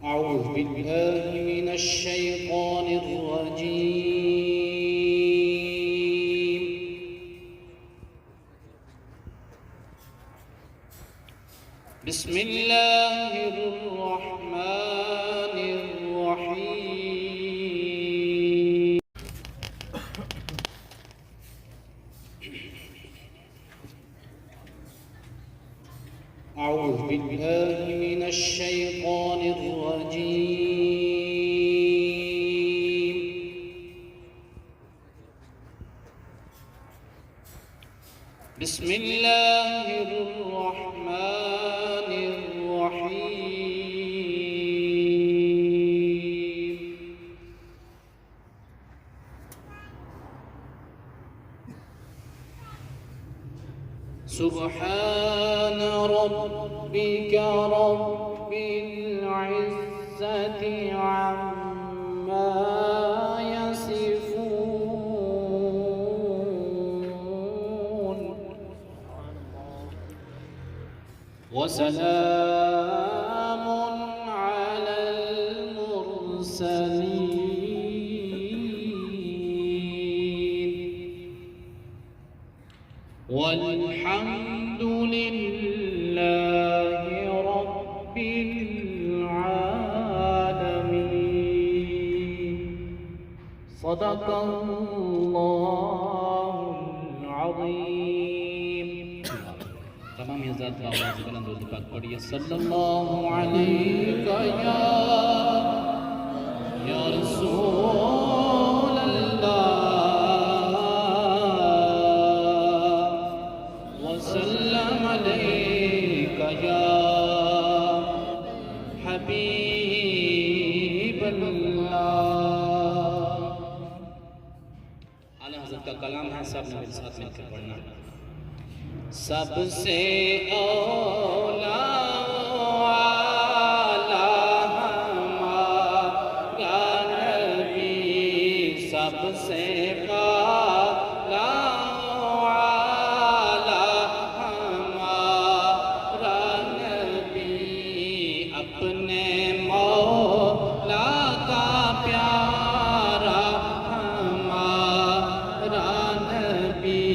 أعوذ بالله من الشيطان الرجيم. بسم الله الرحمن الرحيم. أعوذ بالله من الشيطان الرجيم. بسم الله الرحمن الرحيم. سبحان ربك رب العزة عما يصفون وسلام على المرسلين والحمد لله رب العالمين. صدق اللہ العظیم. تمام حضرات کا آواز بلند درود پاک پڑھیے. صلی اللہ علیہ یا رسول اللہ وسلم علیک یا حبیب اللہ. اعلیٰ حضرت کا کلام ہے، سب نے میرے ساتھ مل کر پڑھنا. سب سے اولا ہمارا نبی، سب سے اعلیٰ ہمارا نبی، اپنے مولا کا پیارا ہمارا نبی،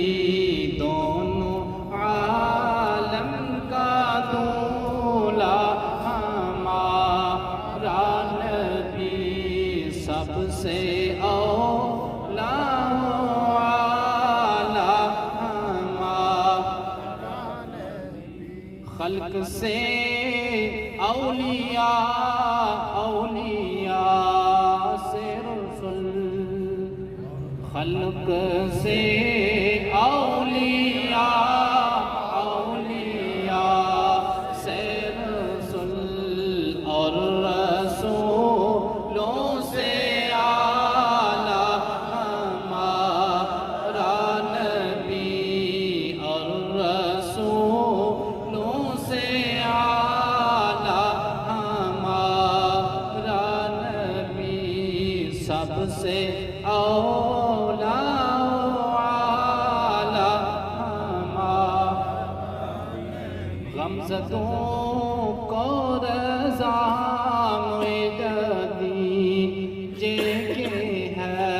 دونوں عالم کا دولا ہمارا نبی، سب سے اولا ہمارا نبی. خلق سے اولیاء سے رسول، خلق سے اولیاء سے رسول، اور رسولوں سے اعلیٰ ہمارا نبی، اور رسولوں سے اعلیٰ ہمارا نبی، سب سے اولا غمزدوں کو رضا دیجیے کہ ہے،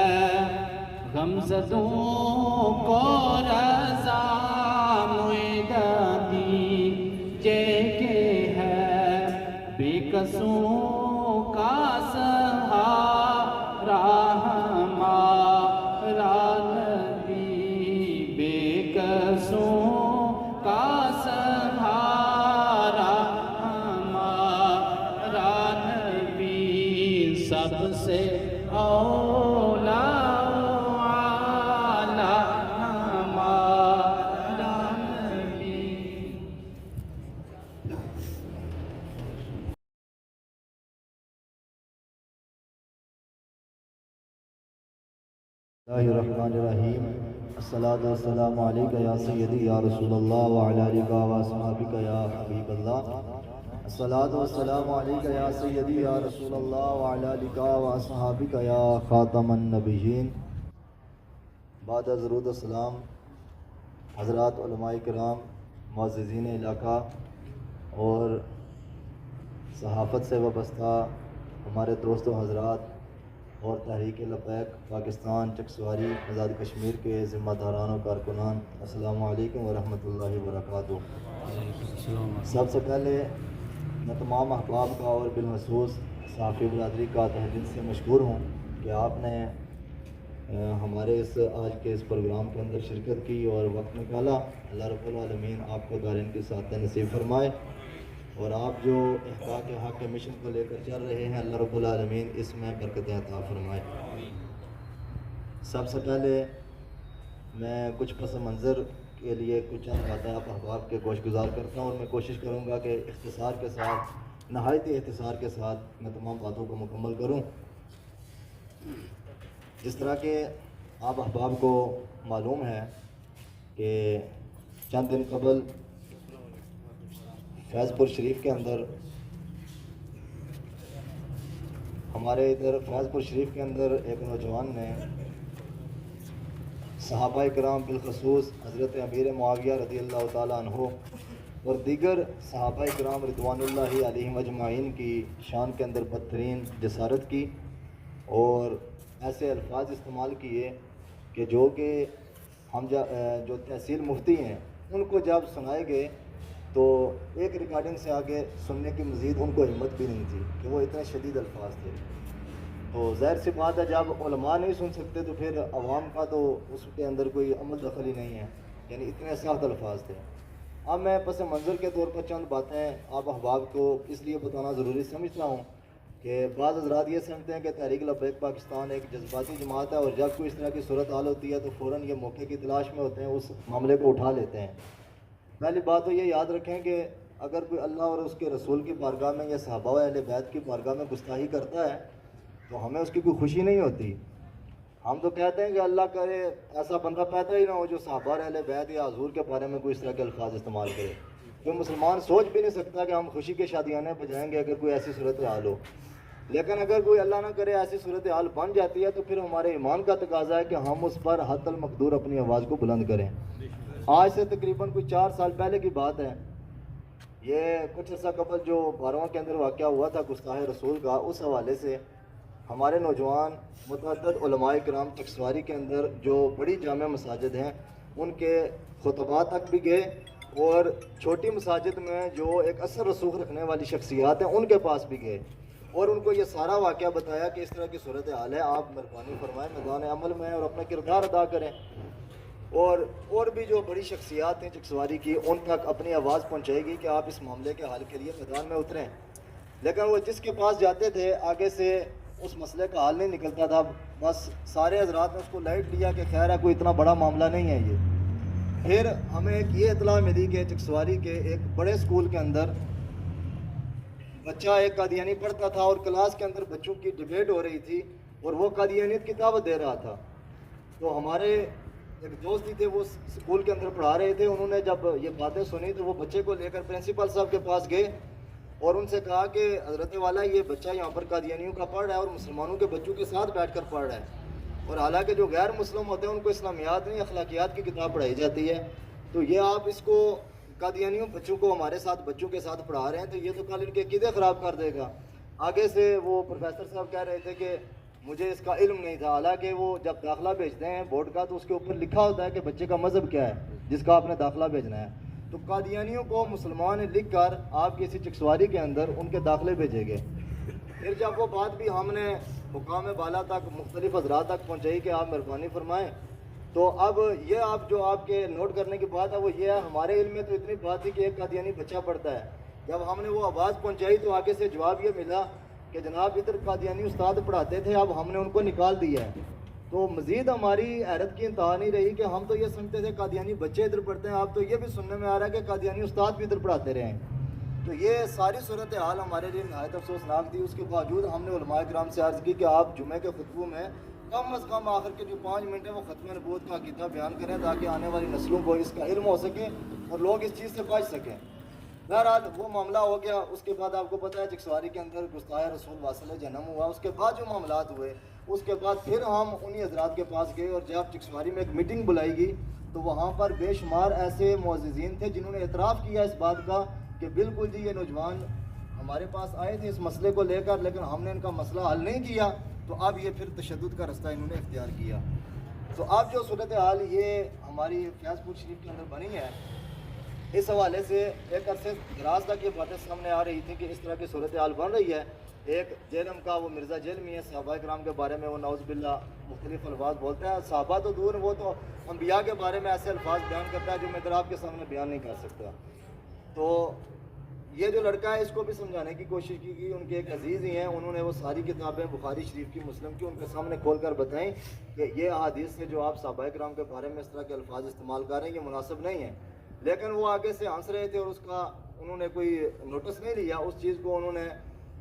غمزدوں کو رضا دیجیے کہ ہے، بے قصوں کا سہارا ہمارا نبی، بے قصوں کا سہارا ہمارا نبی، سب سے اولا ہمارا نبی. اللہ الرحمن الرحیم. الصلاۃ والسلام علیک یا سیدی یا رسول اللہ وعلی آلک و اصحابک یا حبیب اللہ. الصلاۃ والسلام علیک یا سیدی یا رسول اللہ وعلی آلک و اصحابک یا خاتم النبیین. بعد از درود و سلام حضرات علماء کرام، معززین علاقہ اور صحافت سے وابستہ ہمارے دوست و حضرات اور تحریک لبیک پاکستان چکسواری آزاد کشمیر کے ذمہ داران و کارکنان، السلام علیکم ورحمۃ اللہ وبرکاتہ۔ سب سے پہلے میں تمام احباب کا اور بالخصوص صحافی برادری کا تہ دل سے مشکور ہوں کہ آپ نے ہمارے آج کے اس پروگرام کے اندر شرکت کی اور وقت نکالا۔ اللہ رب العالمین آپ کو دارین کے ساتھ نصیب فرمائے، اور آپ جو احقاق حق کے مشن کو لے کر چل رہے ہیں، اللہ رب العالمین اس میں برکت عطا فرمائے۔ سب سے پہلے میں کچھ پس منظر کے لیے کچھ چند باتیں آپ احباب کے گوش گزار کرتا ہوں، اور میں کوشش کروں گا کہ اختصار کے ساتھ، نہایت اختصار کے ساتھ میں تمام باتوں کو مکمل کروں۔ جس طرح کہ آپ احباب کو معلوم ہے کہ چند دن قبل فیض پور شریف کے اندر، ہمارے ادھر فیض پور شریف کے اندر ایک نوجوان نے صحابہ کرام بالخصوص حضرت امیر معاویہ رضی اللہ تعالیٰ عنہ اور دیگر صحابہ کرام رضوان اللہ علیہم اجمعین کی شان کے اندر بدترین جسارت کی، اور ایسے الفاظ استعمال کیے کہ جو ہم جو تحصیل مفتی ہیں ان کو جب سنائے گئے تو ایک ریکارڈنگ سے آگے سننے کی مزید ان کو ہمت بھی نہیں تھی کہ وہ اتنے شدید الفاظ تھے۔ تو ظاہر سی بات ہے جب علماء نہیں سن سکتے تو پھر عوام کا تو اس کے اندر کوئی عمل دخل ہی نہیں ہے، یعنی اتنے سخت الفاظ تھے۔ اب میں پس منظر کے طور پر چند باتیں آپ احباب کو اس لیے بتانا ضروری سمجھتا ہوں کہ بعض حضرات یہ سمجھتے ہیں کہ تحریک لبیک پاکستان ایک جذباتی جماعت ہے، اور جب کوئی اس طرح کی صورتحال ہوتی ہے تو فوراً یہ موقع کی تلاش میں ہوتے ہیں، اس معاملے کو اٹھا لیتے ہیں۔ پہلی بات تو یہ یاد رکھیں کہ اگر کوئی اللہ اور اس کے رسول کی بارگاہ میں یا صحابہ و اہل بیت کی بارگاہ میں گستاخی کرتا ہے تو ہمیں اس کی کوئی خوشی نہیں ہوتی۔ ہم تو کہتے ہیں کہ اللہ کرے ایسا بندہ پیدا ہی نہ ہو جو صحابہ اور اہل بیت یا حضور کے بارے میں کوئی اس طرح کے الفاظ استعمال کرے۔ کوئی مسلمان سوچ بھی نہیں سکتا کہ ہم خوشی کے شادیانے بجائیں گے اگر کوئی ایسی صورتحال ہو، لیکن اگر کوئی اللہ نہ کرے ایسی صورتحال بن جاتی ہے تو پھر ہمارے ایمان کا تقاضا ہے کہ ہم اس پر حد المقدور اپنی آواز کو بلند کریں۔ آج سے تقریباً کوئی 4 سال پہلے کی بات ہے، یہ کچھ عرصہ قبل جو بارواں کے اندر واقعہ ہوا تھا گستاخ رسول کا، اس حوالے سے ہمارے نوجوان متعدد علماء کرام چکسواری کے اندر جو بڑی جامع مساجد ہیں ان کے خطبات تک بھی گئے، اور چھوٹی مساجد میں جو ایک اثر رسوخ رکھنے والی شخصیات ہیں ان کے پاس بھی گئے، اور ان کو یہ سارا واقعہ بتایا کہ اس طرح کی صورتحال ہے، آپ مہربانی فرمائیں میدان عمل میں اور اپنا کردار ادا کریں، اور بھی جو بڑی شخصیات ہیں چکسواری کی ان تک اپنی آواز پہنچائے گی کہ آپ اس معاملے کے حل کے لیے میدان میں اتریں۔ لیکن وہ جس کے پاس جاتے تھے آگے سے اس مسئلے کا حل نہیں نکلتا تھا، بس سارے حضرات نے اس کو لائٹ لیا کہ خیر ہے کوئی اتنا بڑا معاملہ نہیں ہے یہ۔ پھر ہمیں ایک یہ اطلاع ملی کہ چکسواری کے ایک بڑے اسکول کے اندر بچہ ایک قادیانی پڑھتا تھا، اور کلاس کے اندر بچوں کی ڈیبیٹ ہو رہی تھی اور وہ قادیانیت کی دعوت دے رہا تھا۔ تو ہمارے ایک دوست ہی تھے وہ اسکول کے اندر پڑھا رہے تھے، انہوں نے جب یہ باتیں سنی تو وہ بچے کو لے کر پرنسپل صاحب کے پاس گئے اور ان سے کہا کہ حضرت والا یہ بچہ یہاں پر قادیانیوں کا پڑھ رہا ہے اور مسلمانوں کے بچوں کے ساتھ بیٹھ کر پڑھ رہا ہے، اور حالانکہ جو غیر مسلم ہوتے ہیں ان کو اسلامیات نہیں اخلاقیات کی کتاب پڑھائی جاتی ہے، تو یہ آپ اس کو قادیانیوں بچوں کو ہمارے ساتھ بچوں کے ساتھ پڑھا رہے ہیں تو یہ تو کل ان کے عقیدے خراب کر دے گا۔ آگے سے وہ پروفیسر صاحب کہہ رہے تھے کہ مجھے اس کا علم نہیں تھا، حالانکہ وہ جب داخلہ بھیجتے ہیں بورڈ کا تو اس کے اوپر لکھا ہوتا ہے کہ بچے کا مذہب کیا ہے جس کا آپ نے داخلہ بھیجنا ہے۔ تو قادیانیوں کو مسلمان لکھ کر آپ کی اسی چکسواری کے اندر ان کے داخلے بھیجے گئے۔ پھر جب وہ بات بھی ہم نے حکام بالا تک مختلف حضرات تک پہنچائی کہ آپ مہربانی فرمائیں، تو اب یہ آپ جو آپ کے نوٹ کرنے کی بات ہے وہ یہ ہے، ہمارے علم میں تو اتنی بات تھی کہ ایک قادیانی بچہ پڑھتا ہے، جب ہم نے وہ آواز پہنچائی تو آگے سے جواب یہ ملا کہ جناب ادھر قادیانی استاد پڑھاتے تھے اب ہم نے ان کو نکال دیا ہے۔ تو مزید ہماری حیرت کی انتہا نہیں رہی کہ ہم تو یہ سمجھتے تھے قادیانی بچے ادھر پڑھتے ہیں، اب تو یہ بھی سننے میں آ رہا ہے کہ قادیانی استاد بھی ادھر پڑھاتے رہے ہیں۔ تو یہ ساری صورتحال ہمارے لیے نہایت افسوسناک تھی۔ اس کے باوجود ہم نے علماء کرام سے عرض کی کہ آپ جمعے کے خطبوں میں کم از کم آخر کے جو 5 منٹ ہیں وہ ختم نبوت کا عقیدہ بیان کریں تاکہ آنے والی نسلوں کو اس کا علم ہو سکے اور لوگ اس چیز سے بچ سکیں۔ بہرحال وہ معاملہ ہو گیا، اس کے بعد آپ کو پتہ ہے چکسواری کے اندر گستاخ رسول واصل جنم ہوا، اس کے بعد جو معاملات ہوئے اس کے بعد پھر ہم انہی حضرات کے پاس گئے، اور جب چکسواری میں ایک میٹنگ بلائی گئی تو وہاں پر بے شمار ایسے معززین تھے جنہوں نے اعتراف کیا اس بات کا کہ بالکل جی یہ نوجوان ہمارے پاس آئے تھے اس مسئلے کو لے کر، لیکن ہم نے ان کا مسئلہ حل نہیں کیا، تو اب یہ پھر تشدد کا رستہ انہوں نے اختیار کیا۔ تو اب جو صورتحال یہ ہماری فیاض پور شریف کے اندر بنی ہے، اس حوالے سے ایک عرصے دراز تک یہ باتیں سامنے آ رہی تھیں کہ اس طرح کی صورتحال بن رہی ہے۔ ایک جہلم کا وہ مرزا جہلمی ہے، صحابہ کرام کے بارے میں وہ نعوذ باللہ مختلف الفاظ بولتے ہیں، صحابہ تو دور، وہ تو انبیاء کے بارے میں ایسے الفاظ بیان کرتا ہے جو میں ادھر آپ کے سامنے بیان نہیں کر سکتا۔ تو یہ جو لڑکا ہے اس کو بھی سمجھانے کی کوشش کی گئی، ان کے ایک عزیز ہی ہیں، انہوں نے وہ ساری کتابیں بخاری شریف کی، مسلم کی، ان کے سامنے کھول کر بتائیں کہ یہ احادیث سے جو آپ صحابہ کرام کے بارے میں اس طرح کے الفاظ استعمال کر رہے ہیں یہ مناسب نہیں ہے، لیکن وہ آگے سے ہنس رہے تھے اور اس کا انہوں نے کوئی نوٹس نہیں لیا، اس چیز کو انہوں نے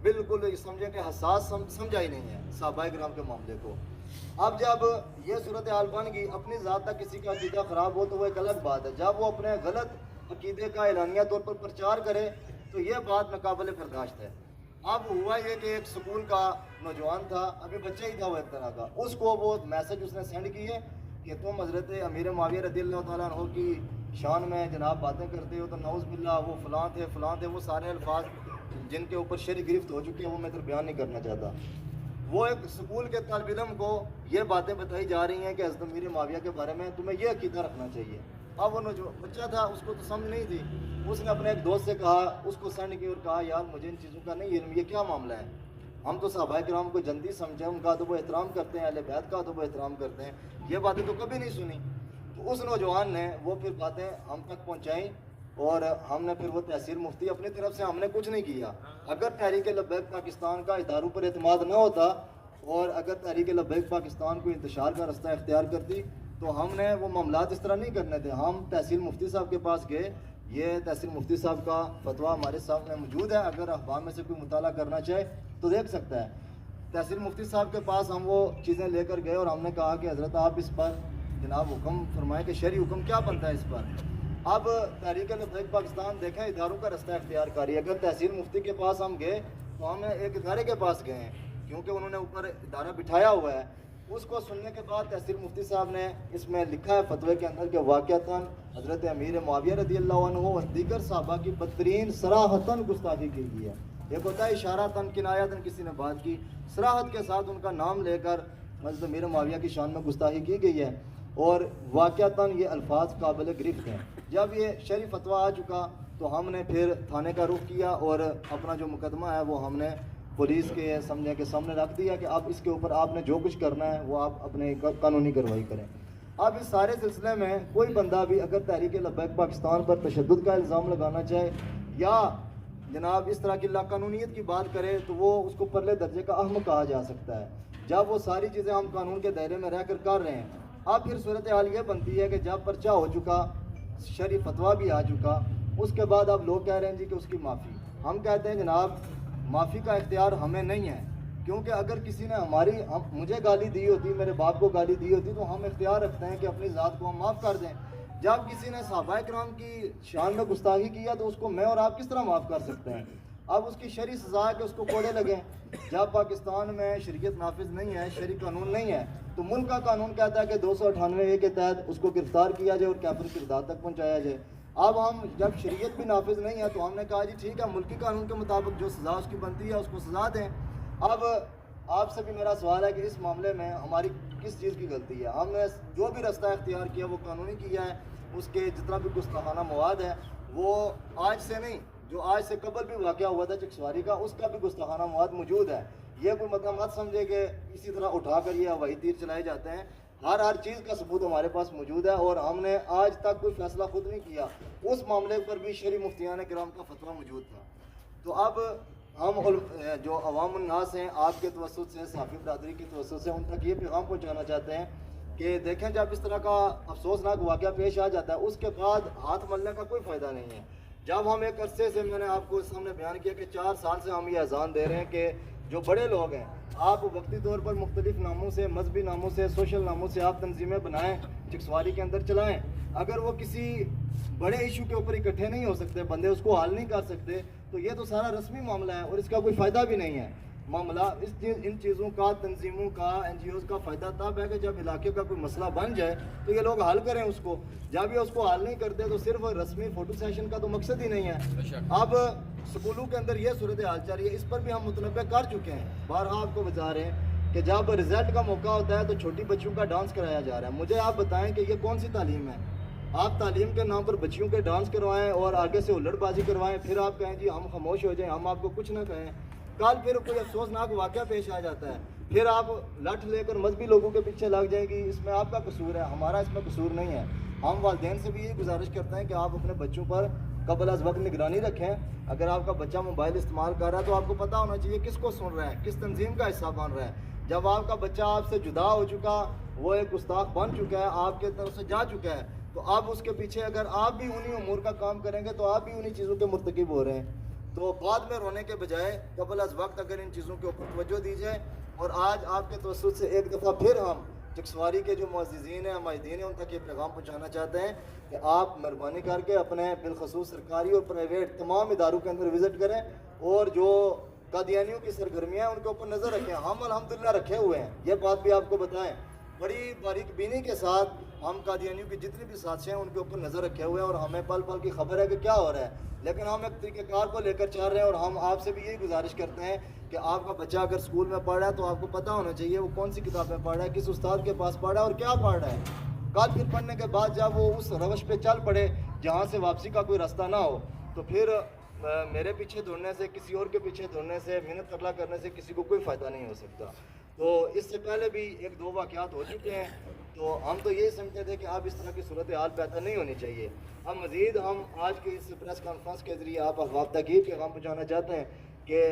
بالکل سمجھے کہ حساس سمجھا ہی نہیں ہے صحابہ کرام کے معاملے کو۔ اب جب یہ صورتحال بن گئی، اپنی ذات تک کسی کا عقیدہ خراب ہو تو وہ ایک الگ بات ہے، جب وہ اپنے غلط عقیدے کا اعلانیہ طور پر پرچار کرے تو یہ بات ناقابل برداشت ہے۔ اب ہوا یہ کہ ایک سکول کا نوجوان تھا، ابھی بچہ ہی تھا وہ ایک طرح کا، اس کو وہ میسج اس نے سینڈ کیے کہ تم حضرت امیر معاویہ رضی اللہ تعالیٰ عنہ کی شان میں جناب باتیں کرتے ہو، تو نعوذ باللہ وہ فلاں تھے، وہ سارے الفاظ جن کے اوپر شرعی گرفت ہو چکے ہیں وہ میں تو بیان نہیں کرنا چاہتا۔ وہ ایک سکول کے طالب علم کو یہ باتیں بتائی جا رہی ہیں کہ حضرت امیر معاویہ کے بارے میں تمہیں یہ عقیدہ رکھنا چاہیے۔ اب وہ جو بچہ تھا اس کو تو سمجھ نہیں تھی، اس نے اپنے ایک دوست سے کہا، اس کو سینڈ کی اور کہا یار مجھے ان چیزوں کا نہیں علم، یہ کیا معاملہ ہے؟ ہم تو صحابہ کرام کو جنتی سمجھیں، ان کا ادب و احترام کرتے ہیں، اہل بیت کا ادب و احترام کرتے ہیں، یہ باتیں تو کبھی نہیں سنی۔ تو اس نوجوان نے وہ پھر باتیں ہم تک پہنچائیں اور ہم نے پھر وہ تحصیل مفتی اپنی طرف سے ہم نے کچھ نہیں کیا۔ اگر تحریک لبیک پاکستان کا اداروں پر اعتماد نہ ہوتا اور اگر تحریک لبیک پاکستان کو انتشار کا رستہ اختیار کرتی تو ہم نے وہ معاملات اس طرح نہیں کرنے تھے۔ ہم تحصیل مفتی صاحب کے پاس گئے، یہ تحصیل مفتی صاحب کا فتویٰ ہمارے سامنے موجود ہے، اگر اخبار میں سے کوئی مطالعہ کرنا چاہے تو دیکھ سکتا ہے۔ تحصیل مفتی صاحب کے پاس ہم وہ چیزیں لے کر گئے اور ہم نے کہا کہ حضرت آپ اس پر جناب حکم فرمائیں کہ شرعی حکم کیا بنتا ہے اس پر۔ اب تحریک لبیک پاکستان دیکھیں اداروں کا رستہ اختیار کری، اگر تحصیل مفتی کے پاس ہم گئے تو ہم ایک ادارے کے پاس گئے ہیں کیونکہ انہوں نے اوپر ادارہ بٹھایا ہوا ہے۔ اس کو سننے کے بعد تحصیل مفتی صاحب نے اس میں لکھا ہے فتوے کے اندر کہ واقعتاً حضرت امیر معاویہ رضی اللہ عنہ اور دیگر صحابہ کی بدترین صراحتاً گستاخی کی گئی ہے۔ ایک ہوتا ہے اشارتاً کنایتاً کسی نے بات کی، صراحت کے ساتھ ان کا نام لے کر حضرت امیر معاویہ کی شان میں گستاخی کی گئی ہے اور واقعتاً یہ الفاظ قابل گرفت ہیں۔ جب یہ شرعی فتویٰ آ چکا تو ہم نے پھر تھانے کا رخ کیا اور اپنا جو مقدمہ ہے وہ ہم نے پولیس کے سمجھنے کے سامنے رکھ دیا کہ اب اس کے اوپر آپ نے جو کچھ کرنا ہے وہ آپ اپنے قانونی کارروائی کریں۔ اب اس سارے سلسلے میں کوئی بندہ بھی اگر تحریک لبیک پاکستان پر تشدد کا الزام لگانا چاہے یا جناب اس طرح کی لا قانونیت کی بات کرے تو وہ اس کو پرلے درجے کا احمق کہا جا سکتا ہے، جب وہ ساری چیزیں ہم قانون کے دائرے میں رہ کر کر رہے ہیں۔ اب پھر صورتحال یہ بنتی ہے کہ جب پرچہ ہو چکا، شرعی فتویٰ بھی آ چکا، اس کے بعد اب لوگ کہہ رہے ہیں جی کہ اس کی معافی، ہم کہتے ہیں جناب معافی کا اختیار ہمیں نہیں ہے، کیونکہ اگر کسی نے مجھے گالی دی ہوتی، میرے باپ کو گالی دی ہوتی تو ہم اختیار رکھتے ہیں کہ اپنی ذات کو ہم معاف کر دیں۔ جب کسی نے صحابہ کرام کی شان میں گستاخی کیا تو اس کو میں اور آپ کس طرح معاف کر سکتے ہیں؟ اب اس کی شرعی سزا ہے کہ اس کو کوڑے لگیں۔ جب پاکستان میں شریعت نافذ نہیں ہے، شرعی قانون نہیں ہے، تو ملک کا قانون کہتا ہے کہ 298 کے تحت اس کو گرفتار کیا جائے اور کافر کردار تک پہنچایا جائے۔ اب ہم جب شریعت بھی نافذ نہیں ہے تو ہم نے کہا جی ٹھیک ہے، ملکی قانون کے مطابق جو سزا اس کی بنتی ہے اس کو سزا دیں۔ اب آپ سے بھی میرا سوال ہے کہ اس معاملے میں ہماری کس چیز کی غلطی ہے؟ ہم نے جو بھی رستہ اختیار کیا وہ قانونی کیا ہے، اس کے جتنا بھی گستاخانہ مواد ہے وہ آج سے نہیں، جو آج سے قبل بھی واقعہ ہوا تھا چکسواری کا، اس کا بھی گستاخانہ مواد موجود ہے۔ یہ کوئی مطلب مت سمجھے کہ اسی طرح اٹھا کر یہ ہوائی تیر چلائے جاتے ہیں، ہر چیز کا ثبوت ہمارے پاس موجود ہے اور ہم نے آج تک کوئی فیصلہ خود نہیں کیا، اس معاملے پر بھی شرعی مفتیان کرام کا فتویٰ موجود تھا۔ تو اب ہم جو عوام الناس ہیں آپ کے توسط سے، صحافی برادری کے توسط سے ان تک یہ پیغام پہنچانا چاہتے ہیں کہ دیکھیں جب اس طرح کا افسوسناک واقعہ پیش آ جاتا ہے اس کے بعد ہاتھ ملنے کا کوئی فائدہ نہیں ہے۔ جب ہم ایک عرصے سے، میں نے آپ کو سامنے بیان کیا کہ 4 سال سے ہم یہ اذان دے رہے ہیں کہ جو بڑے لوگ ہیں آپ وقتی طور پر مختلف ناموں سے، مذہبی ناموں سے، سوشل ناموں سے آپ تنظیمیں بنائیں، چکسواری کے اندر چلائیں، اگر وہ کسی بڑے ایشو کے اوپر اکٹھے نہیں ہو سکتے، بندے اس کو حل نہیں کر سکتے، تو یہ تو سارا رسمی معاملہ ہے اور اس کا کوئی فائدہ بھی نہیں ہے۔ معاملہ ان چیزوں کا، تنظیموں کا، NGOs کا فائدہ تب ہے کہ جب علاقے کا کوئی مسئلہ بن جائے تو یہ لوگ حل کریں اس کو. جب یہ اس کو حل نہیں کرتے تو صرف رسمی فوٹو سیشن کا تو مقصد ہی نہیں ہے. اب سکولوں کے اندر یہ صورتحال چل رہی ہے، اس پر بھی ہم متنبع کر چکے ہیں، بارہا آپ کو بتا رہے ہیں کہ جب رزلٹ کا موقع ہوتا ہے تو چھوٹی بچیوں کا ڈانس کرایا جا رہا ہے. مجھے آپ بتائیں کہ یہ کون سی تعلیم ہے؟ آپ تعلیم کے نام پر بچیوں کے ڈانس کروائیں اور آگے سے ہلڑ بازی کروائیں، پھر آپ کہیں جی ہم خاموش ہو جائیں، ہم آپ کو کچھ نہ کہیں. کل پھر کوئی افسوسناک واقعہ پیش آ جاتا ہے، پھر آپ لٹھ لے کر مذہبی لوگوں کے پیچھے لگ جائیں گی. اس میں آپ کا قصور ہے، ہمارا اس میں قصور نہیں ہے. ہم والدین سے بھی یہ گزارش کرتے ہیں کہ آپ اپنے بچوں پر قبل از وقت نگرانی رکھیں. اگر آپ کا بچہ موبائل استعمال کر رہا ہے تو آپ کو پتہ ہونا چاہیے کس کو سن رہا ہے، کس تنظیم کا حصہ بن رہا ہے. جب آپ کا بچہ آپ سے جدا ہو چکا، وہ ایک گستاخ بن چکا ہے، آپ کے طرف سے جا چکا ہے، تو آپ اس کے پیچھے اگر آپ بھی انہی امور کا کام کریں گے تو آپ بھی انہی چیزوں کے مرتکب ہو رہے ہیں. تو بعد میں رونے کے بجائے قبل از وقت اگر ان چیزوں کے اوپر توجہ دی جائے. اور آج آپ کے توسط سے ایک دفعہ پھر ہم چکسواری کے جو معززین ہیں، مائدین ہیں، ان تک یہ پیغام پہنچانا چاہتے ہیں کہ آپ مہربانی کر کے اپنے بالخصوص سرکاری اور پرائیویٹ تمام اداروں کے اندر وزٹ کریں اور جو قادیانیوں کی سرگرمیاں ہیں ان کے اوپر نظر رکھیں. ہم الحمدللہ رکھے ہوئے ہیں، یہ بات بھی آپ کو بتائیں، بڑی باریک بینی کے ساتھ ہم قادیانیوں کی جتنی بھی سازشیں ہیں ان کے اوپر نظر رکھے ہوئے ہیں اور ہمیں پل پل کی خبر ہے کہ کیا ہو رہا ہے. لیکن ہم ایک طریقہ کار کو لے کر چل رہے ہیں اور ہم آپ سے بھی یہی گزارش کرتے ہیں کہ آپ کا بچہ اگر اسکول میں پڑھ رہا ہے تو آپ کو پتہ ہونا چاہیے وہ کون سی کتابیں پڑھ رہا ہے، کس استاد کے پاس پڑھ رہا ہے اور کیا پڑھ رہا ہے. کل پھر پڑھنے کے بعد جب وہ اس روش پہ چل پڑے جہاں سے واپسی کا کوئی راستہ نہ ہو تو پھر میرے پیچھے دوڑنے سے، کسی اور کے پیچھے دوڑنے سے، محنت ترلا کرنے سے کسی کو کوئی فائدہ نہیں ہو سکتا. تو اس سے پہلے بھی ایک دو واقعات ہو چکے ہیں، تو ہم تو یہ سمجھتے تھے کہ اب اس طرح کی صورتحال پیدا نہیں ہونی چاہیے. اب مزید ہم آج کی اس پریس کانفرنس کے ذریعے آپ احباب تک یہ پیغام پہنچانا چاہتے ہیں کہ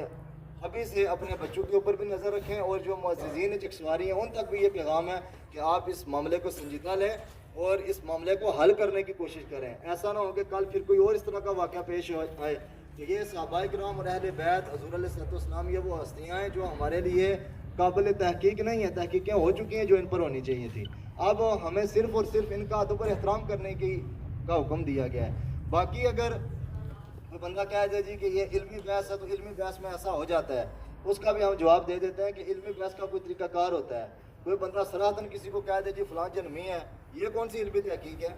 ابھی سے اپنے بچوں کے اوپر بھی نظر رکھیں اور جو معززین چکسواری ہیں ان تک بھی یہ پیغام ہے کہ آپ اس معاملے کو سنجیدہ لیں اور اس معاملے کو حل کرنے کی کوشش کریں. ایسا نہ ہو کہ کل پھر کوئی اور اس طرح کا واقعہ پیش آئے کہ یہ صحابہ کرام اور اہل بیت حضور علیہ الصلوۃ والسلام یہ وہ ہستیاں ہیں جو ہمارے لیے قابل تحقیق نہیں ہیں، تحقیقیں ہو چکی ہیں جو ان پر ہونی چاہیے تھی. اب ہمیں صرف اور صرف ان کا ادب اور احترام کرنے کا حکم دیا گیا ہے. باقی اگر کوئی بندہ کہہ دے جی کہ یہ علمی بحث ہے تو علمی بحث میں ایسا ہو جاتا ہے، اس کا بھی ہم جواب دے دیتے ہیں کہ علمی بحث کا کوئی طریقہ کار ہوتا ہے. کوئی بندہ صراحتاً کسی کو کہہ دے جی فلاں جنمی ہے، یہ کون سی علمی تحقیق ہے؟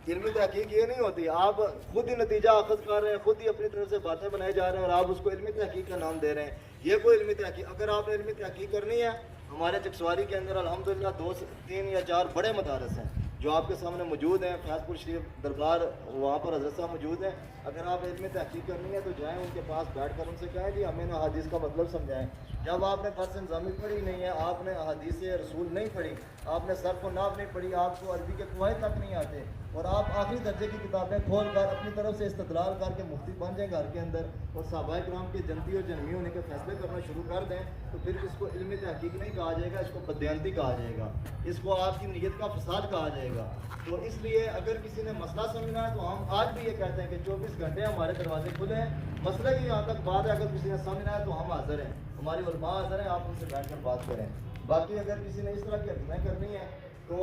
علمی تحقیق یہ نہیں ہوتی. آپ خود ہی نتیجہ اخذ کر رہے ہیں، خود ہی اپنی طرف سے باتیں بنائے جا رہے ہیں اور آپ اس کو علمی تحقیق کا نام دے رہے ہیں. یہ کوئی علمی تحقیق، اگر آپ نے علمی تحقیق کرنی ہے، ہمارے چکسواری کے اندر الحمدللہ 2 سے 3 یا 4 بڑے مدارس ہیں جو آپ کے سامنے موجود ہیں. فیض پور شریف دربار وہاں پر حضرت صاحب موجود ہیں. اگر آپ علمی تحقیق کرنی ہے تو جائیں ان کے پاس بیٹھ کر ان سے کہیں جی ہمیں احادیث کا مطلب سمجھائیں. جب آپ نے فرض انظامی پڑھی نہیں ہے، آپ نے احادیث رسول نہیں پڑھی، آپ نے صرف و نحو نہیں پڑھی، آپ کو عربی کے قواعد تک نہیں آتے اور آپ آخری درجے کی کتابیں کھول کر اپنی طرف سے استدلال کر کے مفتی بن جائیں گھر کے اندر اور صحابہ کرام کے جنتی اور جنمی ہونے کے فیصلے کرنا شروع کر دیں تو پھر اس کو علمی تحقیق نہیں کہا جائے گا، اس کو بددیانتی کہا جائے گا، اس کو آپ کی نیت کا فساد کہا جائے گا. تو اس لیے اگر کسی نے مسئلہ سمجھنا ہے تو ہم آج بھی یہ کہتے ہیں کہ 24 گھنٹے ہمارے دروازے کھلے ہیں. مسئلہ کی یہاں تک بات ہے، اگر کسی نے سمجھنا ہے تو ہم حاضر ہیں، ہماری علماء حاضر ہیں، آپ ان سے بیٹھ کر بات کریں. باقی اگر کسی نے اس طرح کی حرکتیں کرنی ہے تو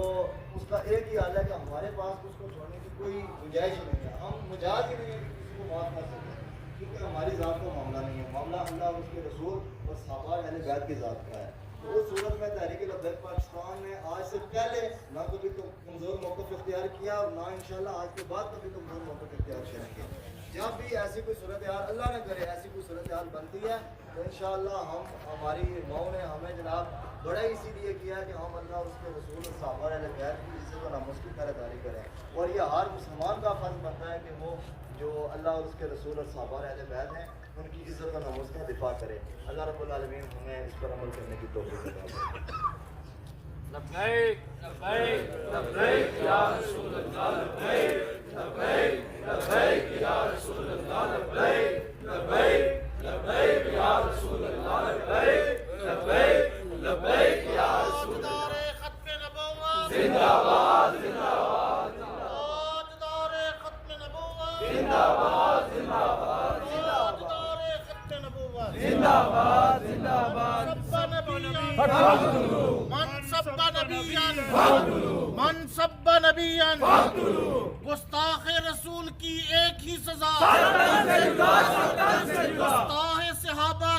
اس کا ایک ہی حال ہے کہ ہمارے پاس اس کو چھوڑنے کی کوئی گنجائش ہی نہیں ہے. ہم مجاز ہی نہیں ہے کہ کسی کو معاف کر سکیں کیونکہ ہماری ذات کا معاملہ نہیں ہے، معاملہ اللہ اور اس کے رسول اور صحابہ اہل بیت کی ذات کا ہے. تو اس صورت میں تحریک لبیک پاکستان نے آج سے پہلے نہ کبھی کمزور موقف اختیار کیا اور نہ انشاءاللہ آج کے بعد کبھی کمزور موقف اختیار کریں گے. جب بھی ایسی کوئی صورتحال اللہ نہ کرے ایسی کوئی صورتحال بنتی ہے تو انشاءاللہ ہماری ماؤں نے ہمیں جناب بڑا اسی لیے کیا کہ ہم اللہ اور اس کے رسول اور صحابہ اہل بیت کی عزت و ناموس کی پہرےداری کریں. اور یہ ہر مسلمان کا فرض بنتا ہے کہ وہ جو اللہ اور اس کے رسول اور صحابہ اہل بیت ہیں ان کی عزت و ناموس کا دفاع کرے. اللہ رب العالمین ہمیں اس پر عمل کرنے کی توفیق عطا فرمائے. لبیک لبیک لبیک یا رسول اللہ، لبیک لبیک لبیک یا رسول اللہ، لبیک لبیک لبیک یا رسول اللہ، لبیک لبیک لبیک یا رسول اللہ. ختم نبوت زندہ باد زندہ باد، تاجدار ختم نبوت زندہ باد زندہ باد، تاجدار ختم نبوت زندہ باد زندہ باد. من سب نبیان گستاخ رسول کی ایک ہی سزا، گستاخ صحابہ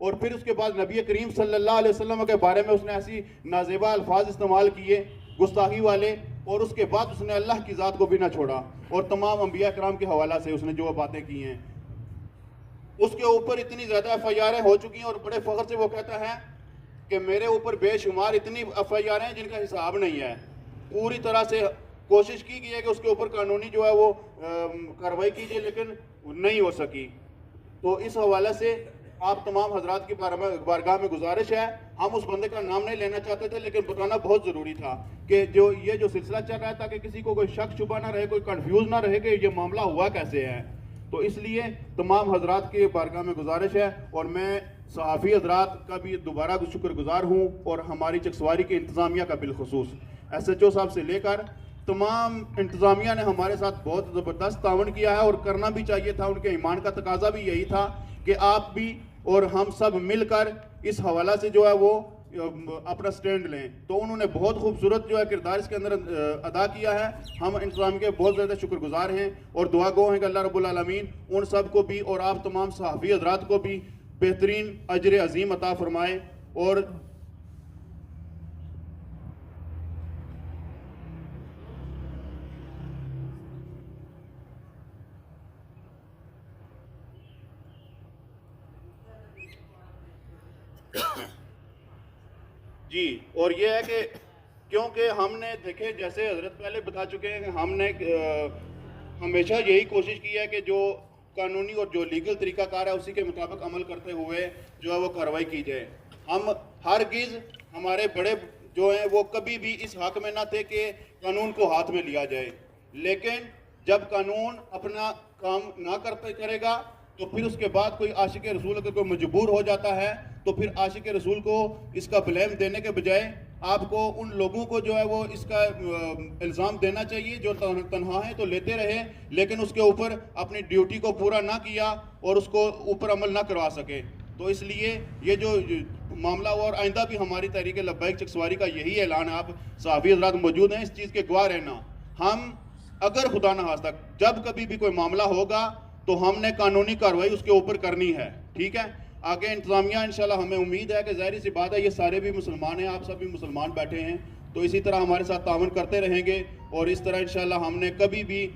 اور پھر اس کے بعد نبی کریم صلی اللہ علیہ وسلم کے بارے میں اس نے ایسی نازیبہ الفاظ استعمال کیے گستاخی والے، اور اس کے بعد اس نے اللہ کی ذات کو بھی نہ چھوڑا، اور تمام انبیاء کرام کے حوالہ سے اس نے جو باتیں کی ہیں اس کے اوپر اتنی زیادہ ایف آئی آریں ہو چکی ہیں، اور بڑے فخر سے وہ کہتا ہے کہ میرے اوپر بے شمار اتنی ایف آئی آریں ہیں جن کا حساب نہیں ہے۔ پوری طرح سے کوشش کی گئی ہے کہ اس کے اوپر قانونی جو ہے وہ کارروائی کیجیے، لیکن نہیں ہو سکی۔ تو اس حوالے سے آپ تمام حضرات کی بارگاہ میں گزارش ہے، ہم اس بندے کا نام نہیں لینا چاہتے تھے لیکن بتانا بہت ضروری تھا کہ یہ جو سلسلہ چل رہا ہے تاکہ کسی کو کوئی شک شبہ نہ رہے، کوئی کنفیوز نہ رہے کہ یہ معاملہ ہوا کیسے ہے۔ تو اس لیے تمام حضرات کی بارگاہ میں گزارش ہے، اور میں صحافی حضرات کا بھی دوبارہ شکر گزار ہوں، اور ہماری چکسواری کی انتظامیہ کا بالخصوص ایس ایچ او صاحب سے لے کر تمام انتظامیہ نے ہمارے ساتھ بہت زبردست تعاون کیا ہے، اور کرنا بھی چاہیے تھا۔ ان کے ایمان کا تقاضا بھی یہی تھا کہ آپ بھی اور ہم سب مل کر اس حوالہ سے جو ہے وہ اپنا سٹینڈ لیں۔ تو انہوں نے بہت خوبصورت جو ہے کردار اس کے اندر ادا کیا ہے۔ ہم انتظام کے بہت زیادہ شکر گزار ہیں، اور دعا گو ہیں کہ اللہ رب العالمین ان سب کو بھی اور آپ تمام صحافی حضرات کو بھی بہترین اجر عظیم عطا فرمائے۔ اور جی، اور یہ ہے کہ کیونکہ ہم نے دیکھے جیسے حضرت پہلے بتا چکے ہیں کہ ہم نے ہمیشہ یہی کوشش کی ہے کہ جو قانونی اور جو لیگل طریقہ کار ہے اسی کے مطابق عمل کرتے ہوئے جو ہے وہ کارروائی کی جائے۔ ہم ہرگز ہمارے بڑے جو ہیں وہ کبھی بھی اس حق میں نہ تھے کہ قانون کو ہاتھ میں لیا جائے، لیکن جب قانون اپنا کام نہ کرے گا تو پھر اس کے بعد کوئی عاشق رسول اگر کوئی مجبور ہو جاتا ہے تو پھر عاشق رسول کو اس کا بلیم دینے کے بجائے آپ کو ان لوگوں کو جو ہے وہ اس کا الزام دینا چاہیے جو تنہا ہیں تو لیتے رہے، لیکن اس کے اوپر اپنی ڈیوٹی کو پورا نہ کیا اور اس کو اوپر عمل نہ کروا سکے۔ تو اس لیے یہ جو معاملہ ہوا، اور آئندہ بھی ہماری تحریک لبیک چکسواری کا یہی اعلان ہے، آپ صحافی حضرات موجود ہیں اس چیز کے گواہ رہنا، ہم اگر خدا نہ خواستہ جب کبھی بھی کوئی معاملہ ہوگا تو ہم نے قانونی کارروائی اس کے اوپر کرنی ہے، ٹھیک ہے۔ آگے انتظامیہ انشاءاللہ ہمیں امید ہے کہ ظاہری سی بات ہے یہ سارے بھی مسلمان ہیں، آپ سب بھی مسلمان بیٹھے ہیں، تو اسی طرح ہمارے ساتھ تعاون کرتے رہیں گے، اور اس طرح انشاءاللہ ہم نے کبھی بھی